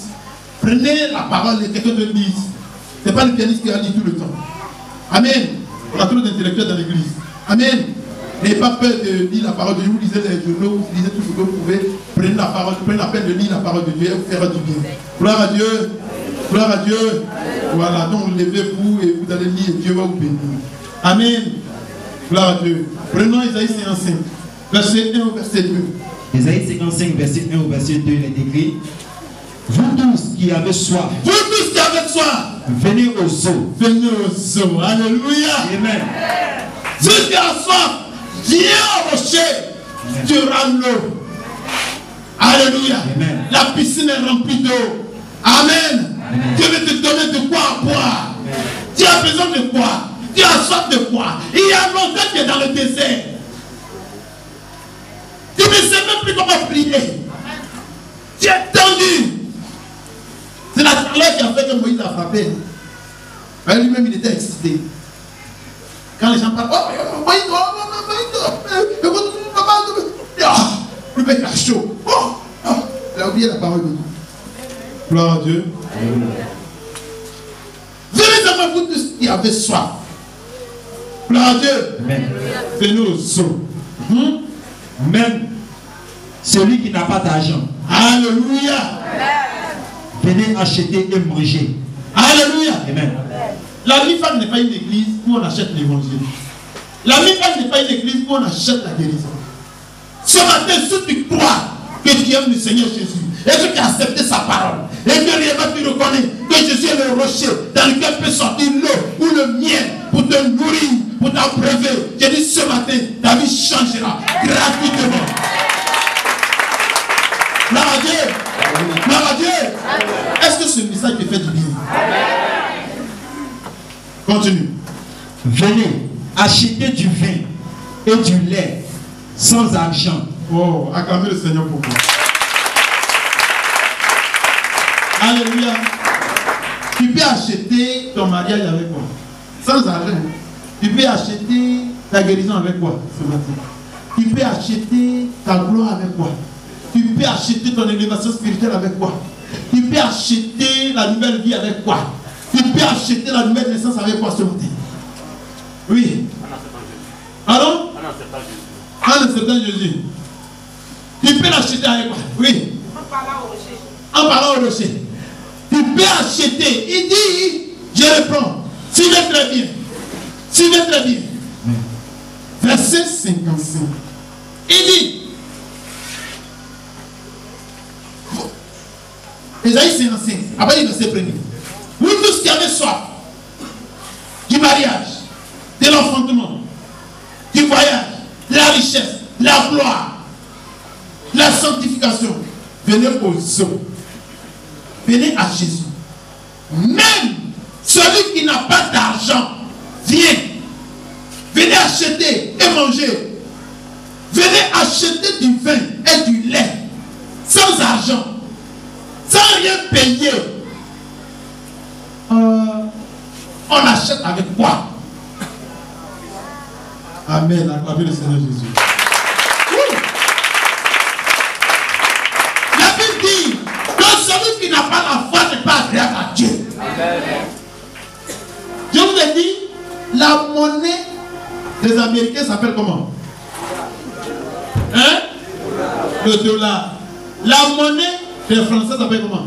Speaker 1: Prenez la parole et quelqu'un te dise. Ce n'est pas le pianiste qui a dit tout le temps. Amen. On a trop d'intellectuels dans l'église. Amen. N'ayez pas peur de lire la parole de Dieu. Vous lisez les journaux, vous lisez tout ce que vous pouvez. Prenez la parole, prenez la peine de lire la parole de Dieu et vous fera du bien. Gloire à Dieu. Gloire à Dieu. Voilà, donc levez-vous et vous allez lire et Dieu va vous bénir. Amen. Gloire à Dieu. Prenons Isaïe 55, verset 1 au verset 2.
Speaker 2: Isaïe 55, verset 1 au verset 2, il est écrit: vous tous qui avez soif, venez aux eaux.
Speaker 1: Venez aux eaux. Alléluia.
Speaker 2: Amen.
Speaker 1: Si tu as soif, viens au rocher. Tu auras l'eau. Alléluia.
Speaker 2: Amen.
Speaker 1: La piscine est remplie d'eau. Amen. Dieu veut te donner de quoi boire. Tu as besoin de quoi? Tu as soif de quoi? Il y a longtemps que tu es dans le désert. Tu ne sais même plus comment prier. Tu es tendu. C'est la chaleur qui a fait que Moïse a frappé. Lui-même, il était excité. Quand les gens parlent, oh, Moïse, le mec a chaud. Il a oublié la parole de Dieu. Gloire à Dieu. Venez devant vous tous qui avez soif. Gloire à Dieu. Venez aux eaux.
Speaker 2: Même celui qui n'a pas d'argent.
Speaker 1: Alléluia.
Speaker 2: Venez acheter et manger.
Speaker 1: Alléluia.
Speaker 2: Amen.
Speaker 1: La MIFAC n'est pas une église où on achète l'évangile. La MIFAC n'est pas une église où on achète la guérison. Ce matin, si tu crois que tu aimes le Seigneur Jésus et que tu as accepté sa parole et que réellement tu reconnais que Jésus est le rocher dans lequel peut sortir l'eau ou le miel pour te nourrir, pour t'abreuver, j'ai dit ce matin, ta vie changera gratuitement. Gloire à Dieu. Gloire à Dieu. Est-ce que ce message te fait du bien? Continue.
Speaker 2: Venez acheter du vin et du lait sans argent.
Speaker 1: Oh, acclamez le Seigneur pour vous. Alléluia. Tu peux acheter ton mariage avec quoi? Sans argent. Tu peux acheter ta guérison avec quoi ce matin? Tu peux acheter ta gloire avec quoi? Tu peux acheter ton élévation spirituelle avec quoi? Tu peux acheter la nouvelle vie avec quoi? Tu peux acheter la nouvelle naissance avec quoi ce matin? Oui. Pardon? En acceptant Jésus. Tu peux l'acheter avec quoi? Oui.
Speaker 3: En parlant au rocher.
Speaker 1: En parlant au rocher. Tu peux acheter. Il dit, je reprends. Suivez très bien. Suivez très bien. Verset 55. Il dit, Ésaïe 55. Après, il verset premier. Vous tous qui avez soif du mariage, de l'enfantement, du voyage, de la richesse, de la gloire, de la sanctification, venez aux eaux. Venez à Jésus. Même celui qui n'a pas d'argent, viens. Venez acheter et manger. Venez acheter du vin et du lait, sans argent, sans rien payer. On achète avec quoi? Amen. Acclamez le Seigneur Jésus. La Bible dit que celui qui n'a pas la foi n'est pas agréable à Dieu. Je vous ai dit, la monnaie des Américains s'appelle comment? Hein? Le dollar. La monnaie des Français s'appelle comment?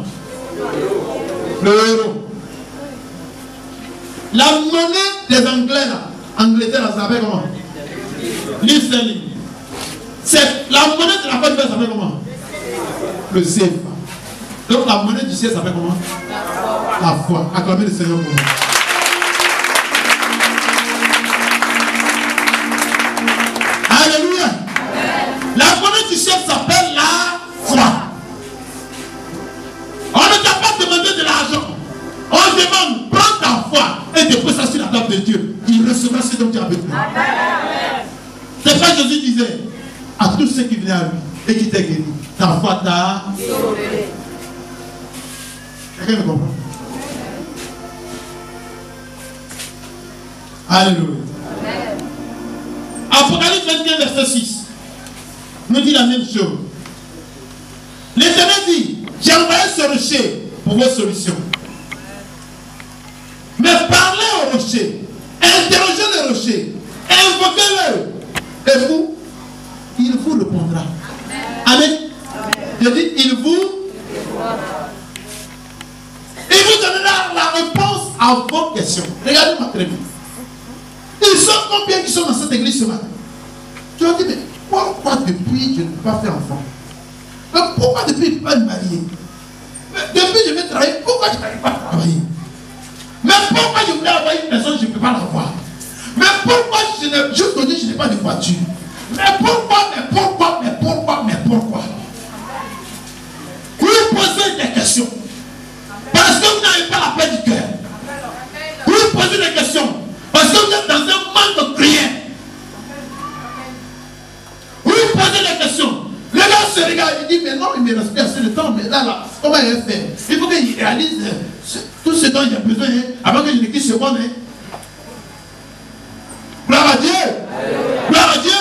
Speaker 1: Le euro. La monnaie des Anglais, là, Angleterre, ça s'appelle comment? L'Israël. C'est la monnaie de la Côte d'Ivoire s'appelle comment? Le CFA. Donc la monnaie du ciel s'appelle comment? La foi. Acclamez le Seigneur pour nous. Alléluia. La monnaie du ciel s'appelle la foi. On ne t'a pas demandé de l'argent. On demande, prends ta foi et dépose ça sur la table de Dieu. Il recevra ce dont tu as besoin. C'est ça que Jésus disait à tous ceux qui venaient à lui et qui t'ont guéri. Ta foi t'a sauvé. Quelqu'un me comprend? Alléluia. Apocalypse 21, verset 6 nous dit la même chose. L'Éternel dit, j'ai envoyé ce rocher pour vos solutions. Mais parlez au rocher, interrogez le rocher, invoquez-le. Et vous, il vous répondra. Amen. Je dis, il vous donnera la réponse à vos questions. Regardez-moi très bien. Ils sont combien qui sont dans cette église ce matin? Tu vas dire, mais pourquoi depuis je ne peux pas faire enfant? Mais pourquoi depuis je ne peux pas me marier? Mais depuis je vais travailler, pourquoi je n'arrive pas à travailler? Mais pourquoi je voulais avoir une personne, je ne peux pas l'avoir? Mais pourquoi jusqu'aujourd'hui je n'ai pas de voiture? Mais pourquoi? la paix du cœur. Vous lui posez des questions. Parce que vous êtes dans un manque de prière. Vous lui posez des questions. Le gars se regarde, il dit, mais non, il me reste plus assez de temps, mais là, comment il va faire? Il faut qu'il réalise tout ce dont il a besoin, avant que je ne quitte ce monde. Gloire à Dieu. Gloire à Dieu.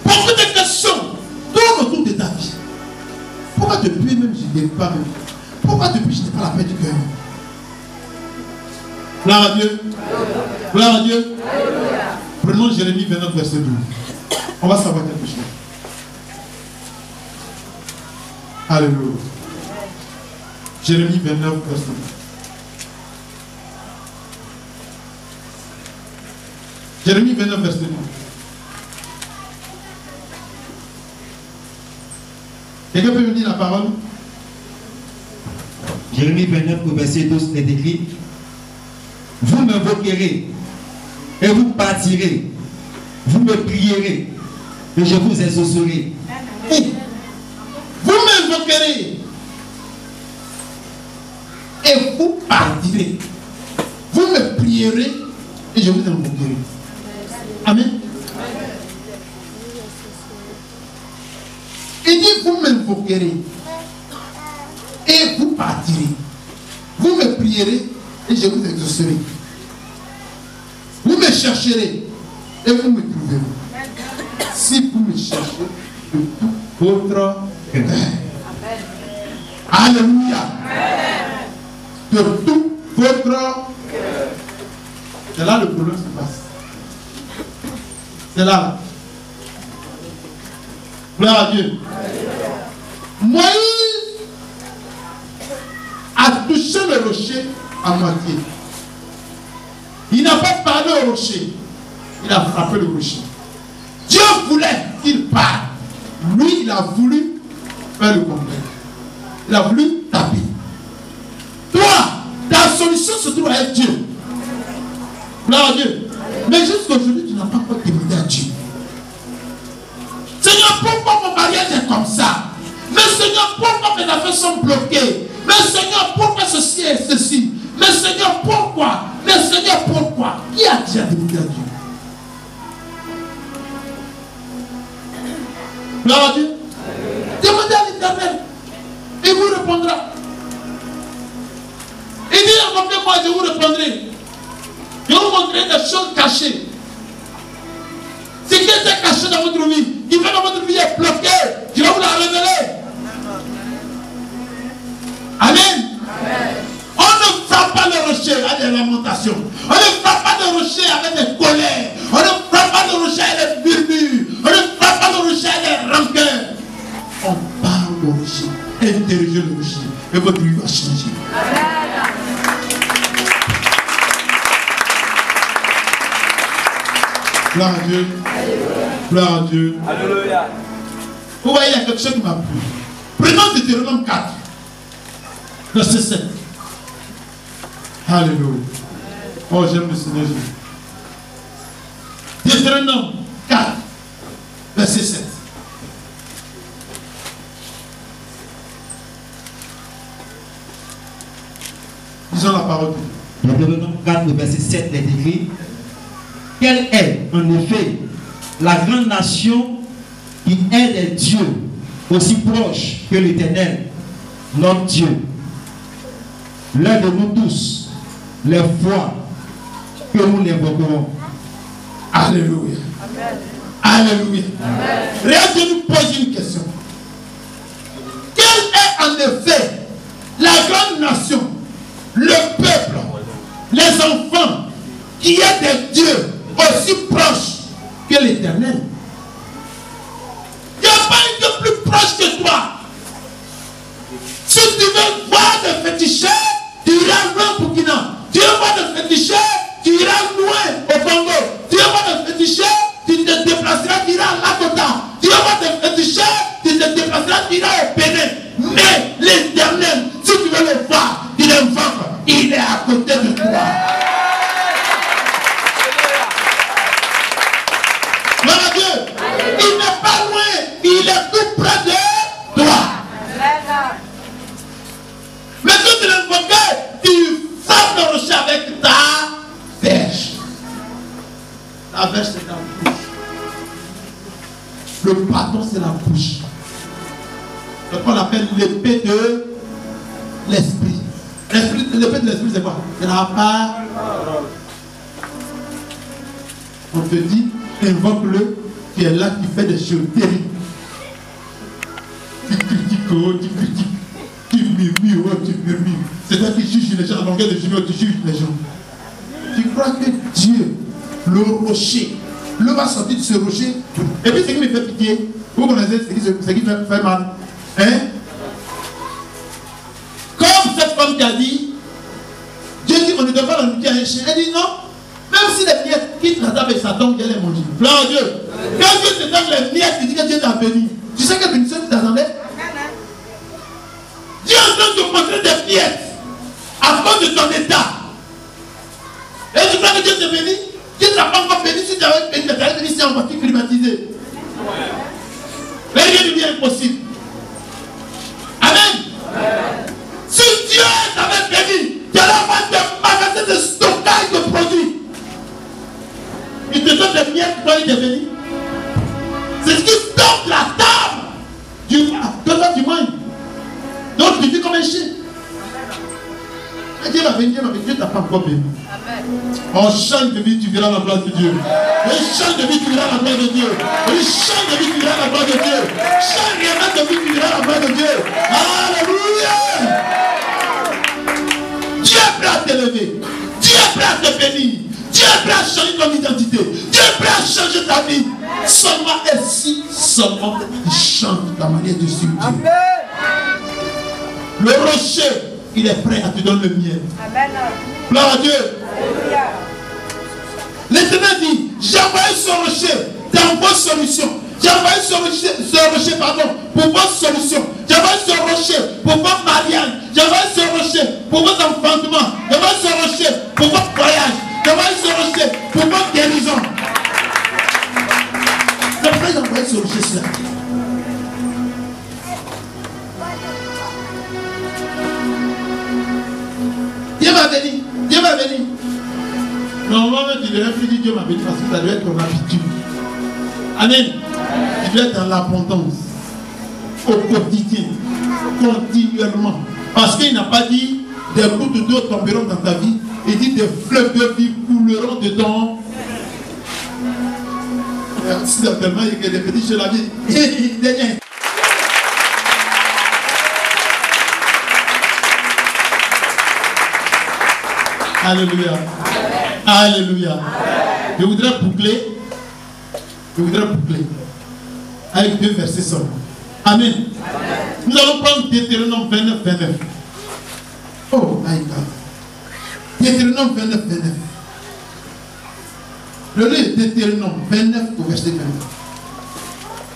Speaker 1: Beaucoup de questions tournent autour de ta vie. Pourquoi depuis même je n'ai pas même? Pourquoi depuis je n'ai pas la paix du cœur? Gloire à Dieu. Gloire à Dieu. Prenons Jérémie 29, verset 12. On va savoir quelque chose. Alléluia. Jérémie 29, verset 12. Jérémie 29, verset 12. Quelqu'un peut me dire la parole?
Speaker 2: Jérémie 29, verset 12 est écrit: vous m'invoquerez et vous partirez, vous me prierez et je vous exaucerai.
Speaker 1: Vous m'invoquerez et vous partirez, vous me prierez et je vous invoquerai. Amen. Il dit vous m'invoquerez et vous partirez, vous me prierez et je vous exaucerai. Vous me chercherez et vous me trouverez. Si vous me cherchez de tout votre cœur. Alléluia. De tout votre cœur. C'est là le problème se passe. C'est là. Gloire à Dieu. Moïse a touché le rocher à moitié. Il n'a pas parlé au rocher. Il a frappé le rocher. Dieu voulait qu'il parle. Lui, il a voulu faire le contraire. Il a voulu taper. Toi, ta solution se trouve à être Dieu. Gloire à Dieu. Mais jusqu'aujourd'hui, tu n'as pas encore demandé à Dieu. Seigneur, pourquoi mon mariage est comme ça? Mais Seigneur, pourquoi mes affaires sont bloquées? Mais Seigneur, pourquoi ceci et ceci? Mais Seigneur, pourquoi? Mais Seigneur, pourquoi? Qui a déjà demandé à Dieu? Gloire à Dieu. Demandez à l'Éternel. Il vous répondra. Il dit, accompagnez-moi, je vous répondrai. Je vous montrerai des choses cachées. Ce qui était caché dans votre vie, qui fait dans votre vie est bloqué, je vais vous la révéler. Amen. On ne frappe pas le rocher avec des lamentations. On ne frappe pas le rocher avec des colères. On ne frappe pas le rocher avec des murmures. On ne frappe pas le rocher avec des rancœurs. On parle au rocher. Interrogez le rocher. Et votre vie va changer. Gloire à Dieu. Gloire à Dieu.
Speaker 3: Alléluia.
Speaker 1: Vous voyez, il y a quelque chose qui m'a plu. Prenons Deutéronome 4. Verset 7. Alléluia. Oh, j'aime le Seigneur Jésus. Deutéronome 4. Verset 7. Disons la parole.
Speaker 2: Deutéronome 4, verset 7 est écrit: quelle est en effet la grande nation qui est des dieux aussi proches que l'Éternel, notre Dieu, l'un de nous tous, les fois que nous l'invoquerons.
Speaker 1: Alléluia. Alléluia. Rien de nous poser une question. Quelle est en effet la grande nation, le peuple, les enfants qui est des dieux aussi proches que l'Éternel? Il n'y a pas un Dieu plus proche que toi. Si tu veux voir des féticheurs, tu iras loin au Burkina. Tu veux voir des féticheurs, tu iras loin au Congo. Tu veux voir des féticheurs, tu te déplaceras, tu iras à Lakota. Tu veux voir des féticheurs, tu te déplaceras, tu iras au Bénin. Mais l'Éternel, si tu veux le voir, tu l'invoques, il est à côté de toi. Gloire à Dieu. Il n'est pas loin, il est tout près de toi. Mais averse c'est la bouche. Le bâton c'est la bouche. C'est ce qu'on appelle l'épée de l'esprit. L'épée de l'esprit c'est quoi? C'est la parole. On te dit, invoque-le, qui est là, qui fait des choses terribles. Tu critiques, tu murmures, c'est toi qui juges les gens, à longueur de journée, tu juges les gens. Tu crois que Dieu, le rocher, le va sortir de ce rocher, et puis ce qui me fait pitié, vous connaissez ce qui fait mal. Hein? Comme cette femme qui a dit, Dieu dit on ne doit pas la nourrir à un chien. Elle dit non, même si les miettes quittent la table et s'attendent, Dieu les mange. Gloire à Dieu. Quand Dieu te donne les miettes, il dit que Dieu t'a béni. Tu sais quelle bénédiction tu t'attendais? Dieu est en train de te montrer des miettes à cause de ton état. Et tu crois que Dieu te bénit? Dieu ne t'a pas encore béni. Si tu avais béni, tu avais béni ici en voiture climatisée. Rien de bien impossible. Amen. Si Dieu t'avait béni, tu allais avoir des magasins de stockage de produits. Il te donne des miettes pour il te bénit. C'est ce qui tombe de la table. Toi, tu manges. Donc tu vis comme un chien. Dieu m'a béni, Dieu t'a pas encore béni. On change de vie, tu verras la gloire de Dieu. On change de vie, tu verras la gloire de Dieu. On change de vie, tu verras la gloire de Dieu. Change de vie, tu verras la gloire de Dieu. Alléluia. Dieu est prêt à t'élever. Dieu est prêt à te bénir. Dieu est prêt à changer ton identité. Dieu est prêt à changer ta vie. Seulement ainsi, seulement il change ta manière de suivre Dieu. Le rocher, il est prêt à te donner le miel. Gloire à Dieu. L'Éternel dit, j'ai envoyé ce rocher dans vos solutions. J'ai envoyé ce rocher, pour vos solutions. J'ai envoyé ce rocher pour vos mariages. J'ai envoyé ce rocher pour vos enfantements. J'ai envoyé ce rocher pour vos voyages. J'ai envoyé ce rocher pour vos guérisons. C'est pourquoi j'ai envoyé ce rocher cela. Dieu m'a béni. Dieu m'a béni. Normalement, tu devrais plus dire Dieu m'a béni parce que ça doit être ton habitude. Amen. Tu dois être dans l'abondance. Au quotidien. Continuellement. Parce qu'il n'a pas dit des gouttes d'eau tomberont dans ta vie. Il dit des fleuves de vie couleront de ton. Si tellement il y a des petits chez la vie. Alléluia. Alléluia. Je voudrais boucler. Avec deux versets seulement. Amen. Nous allons prendre Deutéronome 29, 29. Oh my God. Deutéronome 29, 29. Le livre Deutéronome 29 au verset 29.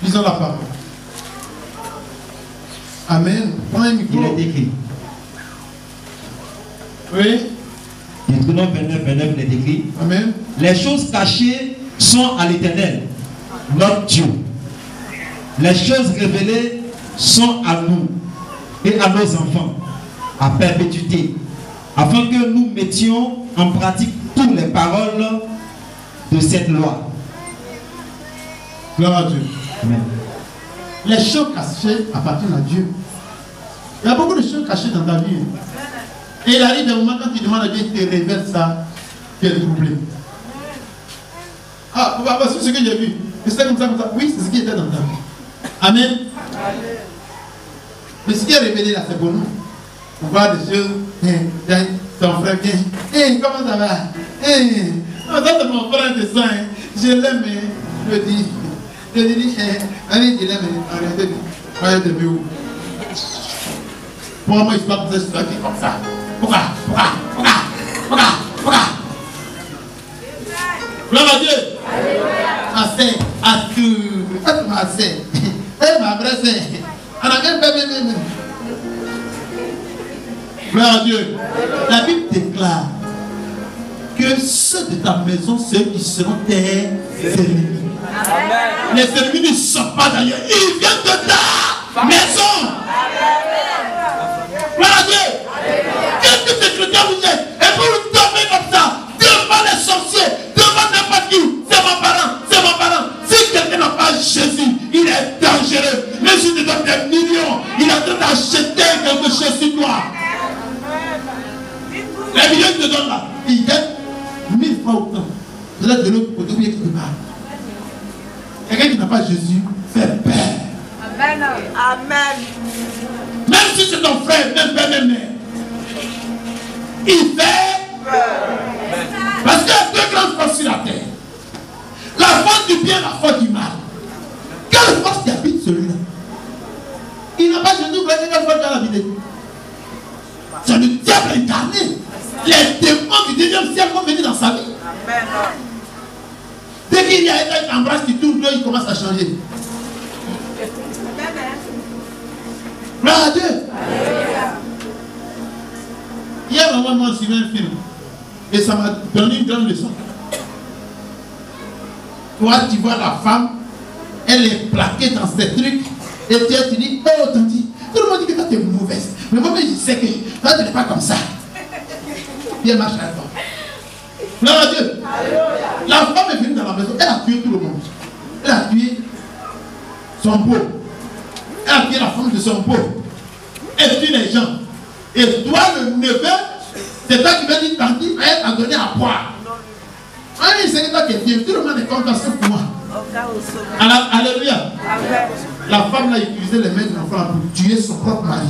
Speaker 1: Lisons la parole. Amen. Prends un micro.
Speaker 2: Il est écrit.
Speaker 1: Oui.
Speaker 2: Deutéronome 29, 29, il est écrit.
Speaker 1: Amen.
Speaker 2: Les choses cachées sont à l'Éternel, notre Dieu. Les choses révélées sont à nous et à nos enfants, à perpétuité, afin que nous mettions en pratique toutes les paroles de cette loi.
Speaker 1: Gloire à Dieu.
Speaker 2: Amen.
Speaker 1: Les choses cachées appartiennent à Dieu. Il y a beaucoup de choses cachées dans ta vie. Et il arrive un moment quand tu demandes à Dieu, il te révèle ça, tu es troublé. Ah, voici ce que j'ai vu. C'est comme ça, comme ça. Oui, c'est ce qui était dans ta vie. Amen. Mais ce qui est révélé là, c'est bon. On voit des choses. Ton frère vient. Comment ça va? Ça c'est mon frère de sang. Je l'aime. Je dis. Allez, je l'aime. Arrêtez de où? Pour moi, il se passe comme ça. Pourquoi? Gloire à Dieu. Assez, à tout. Assez. Eh, ma vraie sœur. Gloire à Dieu. La Bible déclare que ceux de ta maison, ceux qui seront tes ennemis. Les ennemis ne sont pas d'ailleurs. Ils viennent de ta maison. Gloire à Dieu. Qu'est-ce que ces chrétiens vous êtes? Et pour vous tomber comme ça, devant les sorciers, devant n'importe qui, c'est ma Les millions qu'ils te donnent là, ils gagnent 1000 fois autant. Vous êtes de l'autre côté, vous êtes quelque part. Quelqu'un qui n'a pas Jésus fait peur.
Speaker 3: Amen. Amen.
Speaker 1: Même si c'est ton frère, même père, même mère. Il fait peur. Parce qu'il y a deux grandes forces sur la terre. La force du bien, la force du mal. Quelle force qui habite celui-là? Il n'a pas Jésus, vous voyez quelle force qui a habité? C'est le diable incarné. Les démons du deuxième siècle vont venir dans sa vie.
Speaker 3: Amen.
Speaker 1: Dès qu'il y a un embrasse qui tourne, il commence à changer. Gloire à Dieu. Hier, moi, j'ai vu un film. Et ça m'a donné une grande leçon. Toi, tu vois la femme, elle est plaquée dans ces trucs. Et tu dis, oh, Tanti, tout le monde dit que toi, tu es mauvaise. Mais moi, je sais que toi, tu n'es pas comme ça. Puis elle marche à toi. Gloire à Dieu. La femme est venue dans la maison, elle a tué tout le monde. Elle a tué son beau. Elle a tué la femme de son beau. Elle tue les gens. Et toi, le neveu, c'est toi qui vas dire, Tanti, elle t'a donné à boire. Ah oui, c'est toi qui es bien. Tout le monde est content sauf moi. Alléluia. La femme a utilisé les mains de l'enfant pour tuer son propre mari.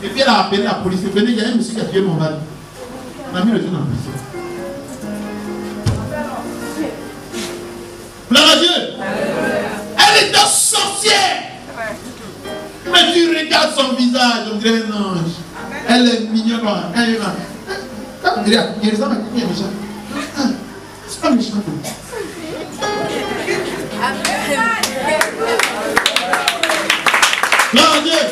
Speaker 1: Et puis elle a appelé la police. Venez, il y a un monsieur qui a tué mon mari. On a mis le jeune en prison. Gloire à Dieu. Elle est une sorcière. Mais tu regardes son visage, on dirait un ange. Elle est mignonne. Elle est quand tu regardes, il ressemble à quelqu'un qui est méchant. C'est pas méchant. Gloire à Dieu.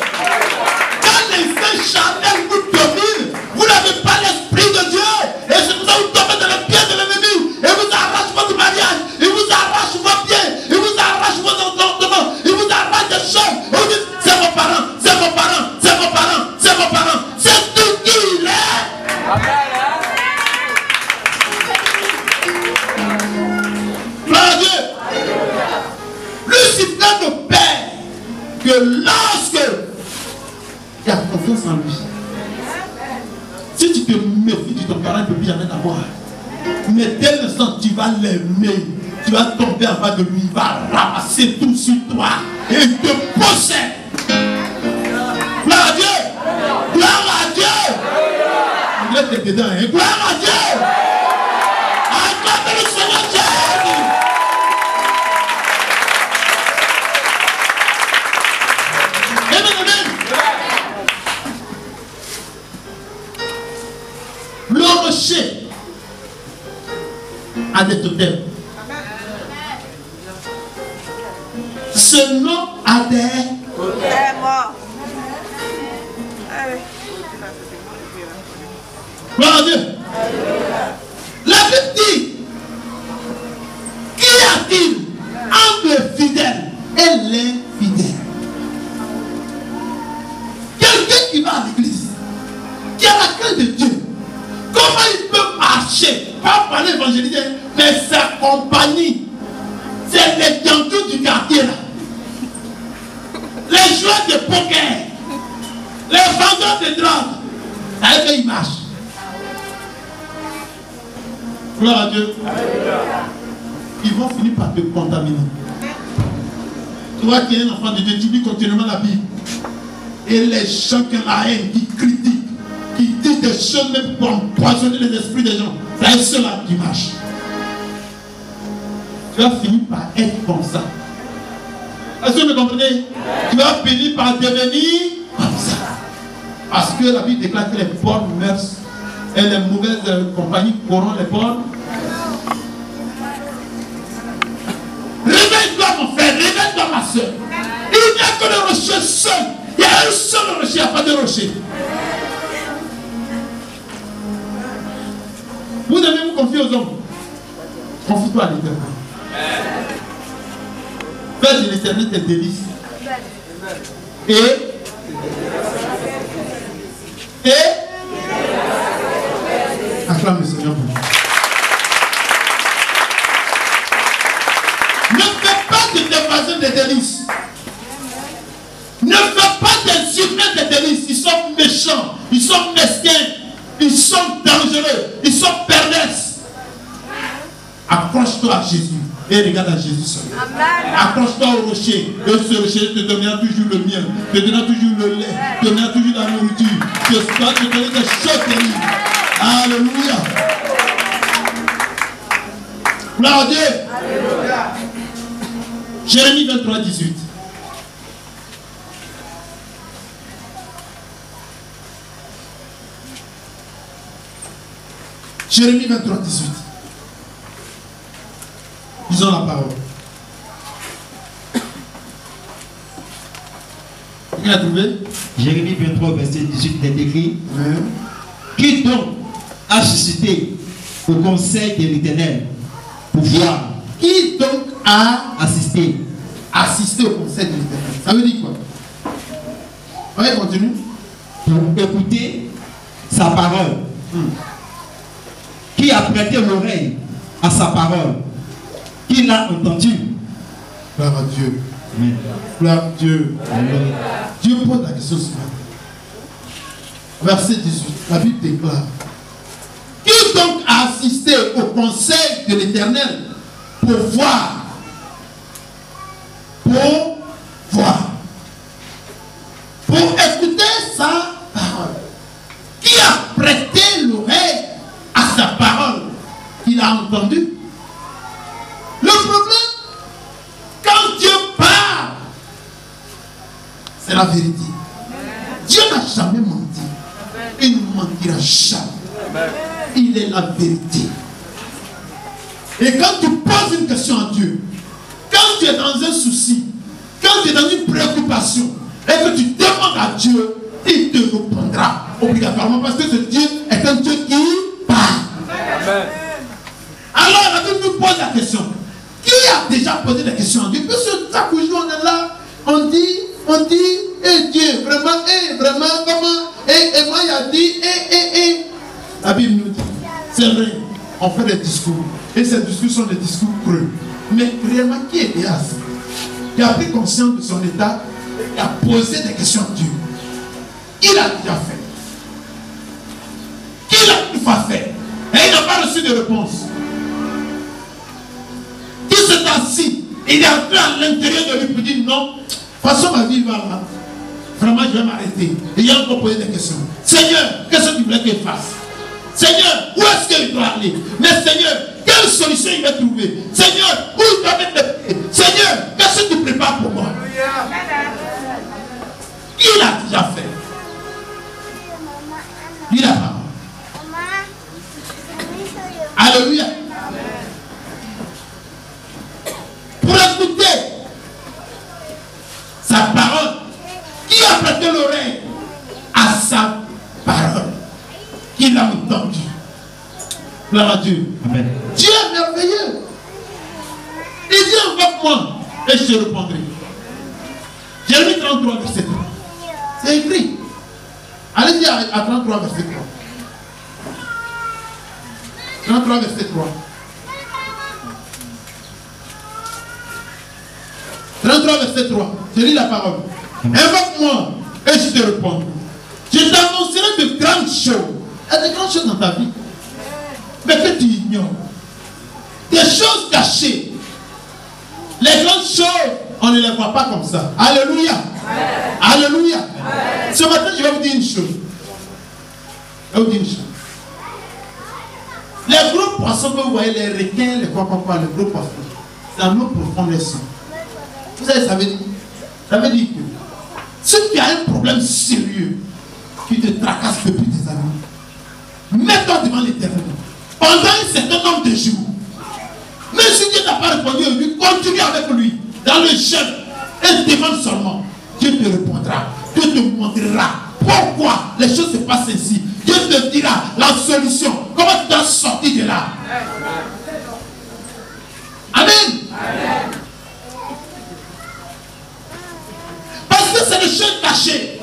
Speaker 1: Quand les saints charnels vous dominent, vous n'avez pas l'esprit de Dieu. Et c'est pour ça que vous tombez dans les pieds de l'ennemi. Et vous arrache votre mariage. Il vous arrache vos pieds. Il vous arrache vos entendements. Il vous arrache des choses. Et vous dites, c'est vos parents, c'est vos parents, c'est vos parents, c'est vos parents. C'est tout qui il est. Gloire à Dieu. Lucifer ne perd que lorsque il y a confiance en lui. Si tu te méfies de ton parent, il ne peut plus jamais t'avoir. Mais dès l'instant tu vas l'aimer, tu vas tomber en bas de lui, il va ramasser tout sur toi et il te possède. Gloire à Dieu. Gloire à Dieu. Vous êtes dedans, hein? Gloire à Dieu. Acclame le Seigneur Jésus. Le rocher a des totems. Ce nom a des totems. Gloire à Dieu. La Bible dit, qu'y a-t-il entre le fidèle et l'infidèle? Quelqu'un qui va à l'église, qui a la crainte de Dieu, comment il peut marcher, pas parler évangéliser, mais sa compagnie, c'est les gangsters du quartier là, les joueurs de poker, les vendeurs de drogue, ça veut dire qu'il marche. Gloire à Dieu. Ils vont finir par te contaminer. Toi qui es un enfant de Dieu, tu lis continuellement la Bible. Et les gens qui ont la haine, qui critiquent, qui disent des choses même pour empoisonner les esprits des gens, c'est ceux-là qui marchent. Tu vas finir par être comme ça. Est-ce que vous me comprenez? Tu vas finir par devenir comme ça. Parce que la Bible déclare que les bonnes mœurs et les mauvaises compagnies corrompent les bonnes. Réveille-toi mon frère, réveille-toi ma soeur. Il n'y a que le rocher seul. Il y a un seul rocher, il n'y a pas de rocher. Vous devez vous confier aux hommes. Confie-toi à l'Éternel. Fais de l'Éternel tes délices. Et acclame le Seigneur pour nous. Ne fais pas de tes voisins des délices. Ne fais pas des humains des délices. Ils sont méchants, ils sont mesquins. Ils sont dangereux. Ils sont pervers. Accroche-toi à Jésus. Et regarde à Jésus seul. Accroche-toi au rocher. Et ce rocher te donnera toujours le miel. Te donnera toujours le lait. Te donnera toujours la nourriture. Te donnera des choses terribles. Alléluia. Gloire à Dieu. Alléluia. Jérémie 23, 18. Jérémie 23, 18. Lisons la parole. Qui a trouvé?
Speaker 2: Jérémie 23, verset 18 est écrit.
Speaker 1: Oui.
Speaker 2: Qui donc a suscité au conseil de l'Éternel pour voir?
Speaker 1: Qui donc a
Speaker 2: assisté
Speaker 1: au conseil de l'Éternel? Ça veut dire quoi? Oui, continue.
Speaker 2: Pour écouter sa parole. Qui a prêté l'oreille à sa parole? Qui l'a entendu?
Speaker 1: Gloire à Dieu.
Speaker 2: Amen.
Speaker 1: Gloire à Dieu.
Speaker 2: Amen.
Speaker 1: Dieu pose la question ce matin. Verset 18. La Bible déclare. Qui donc a assisté au conseil de l'Éternel pour voir? Pour voir. Pour écouter sa parole. Qui a prêté l'oreille à sa parole? Qu'il a entendu? Le problème, quand Dieu parle, c'est la vérité. Dieu n'a jamais menti. Il ne mentira jamais. Il est la vérité. Et quand tu poses une question à Dieu, quand tu es dans un souci, quand tu es dans une préoccupation, et que tu demandes à Dieu, il te répondra obligatoirement parce que ce Dieu est un Dieu qui parle. Amen. Alors la Bible nous pose la question. Qui a déjà posé la question à Dieu? Parce que chaque jour on est là, on dit, et Dieu, vraiment, comment, et moi il a dit, et. La Bible nous dit, c'est vrai, on fait des discours, et ces discours sont des discours creux. Mais réellement, qui est déjà assis? Qui a pris conscience de son état, et a posé des questions à Dieu. Il a déjà fait. Qui l'a toutefois fait? Et il n'a pas reçu de réponse. Qui s'est assis et il est entré à l'intérieur de lui pour dire non, de toute façon ma vie va là. Vraiment je vais m'arrêter. Et il a encore posé des questions. Seigneur, qu'est-ce que tu voulais qu'il fasse? Seigneur, où est-ce qu'il doit aller? Mais Seigneur, quelle solution il va trouver? Seigneur, où il doit mettre les pieds? Seigneur, qu'est-ce que tu prépares pour moi? Il a déjà fait. Il a parlé. Alléluia. Pour écouter sa parole, qui a prêté l'oreille à sa parole, qui l'a entendu. Gloire à Dieu. Amen. Dieu est merveilleux. Il dit invoque-moi et je te répondrai. Jérémie 33, verset 3. C'est écrit. Allez-y à 33, verset 3. 33, verset 3. 33, verset 3. Je lis la parole. Invoque-moi et je te répondrai. Je t'annoncerai de grandes choses. Il y a de grandes choses dans ta vie. Mais que tu ignores. Des choses cachées. Les grandes choses, on ne les voit pas comme ça. Alléluia. Alléluia. Ce matin, je vais vous dire une chose. Je vais vous dire une chose. Les gros poissons que vous voyez, les requins, les quoi, les gros poissons, c'est dans l'eau profonde des sangs. Vous savez, ça veut dire que si tu as un problème sérieux qui te tracasse depuis des années, mets-toi devant l'Éternel pendant un certain nombre de jours. Même si Dieu n'a pas répondu à lui, continue avec lui dans le jeûne et demande seulement. Dieu te répondra, Dieu te montrera pourquoi les choses se passent ainsi. Dieu te dira la solution, comment tu dois sortir de là. Amen. Amen. Parce que c'est le jeûne caché.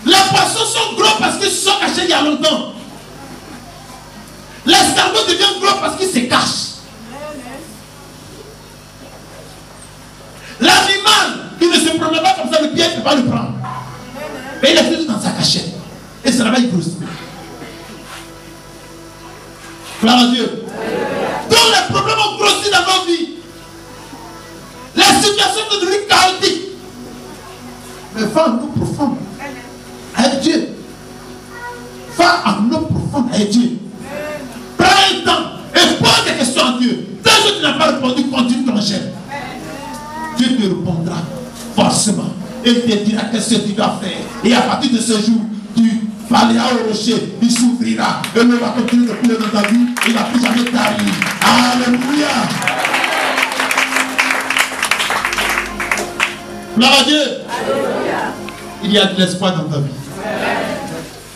Speaker 1: Les poissons sont gros parce qu'ils se sont cachés il y a longtemps. L'escargot devient gros parce qu'il se cache. L'animal qui ne se promène pas comme ça, le pied ne peut pas le prendre. Mais il est plus dans sa cachette. Et c'est là-bas qu'il grossit. Gloire à Dieu. Donc les problèmes ont grossi dans nos vies. La situation est devenue chaotique. Mais va en eau profonde avec Dieu. Va en eau profonde avec Dieu. Prends un temps et pose des questions à Dieu. Dès que tu n'as pas répondu, continue ton recherche. Dieu te répondra forcément. Et te dira qu'est-ce que tu dois faire. Et à partir de ce jour, tu parleras au rocher, il s'ouvrira. Et l'eau va continuer de couler dans ta vie. Il ne va plus jamais t'arriver. Alléluia. Gloire à Dieu. Alléluia. Il y a de l'espoir dans ta vie.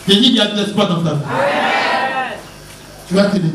Speaker 1: J'ai dit il y a de l'espoir dans ta vie. Tu vas te lever.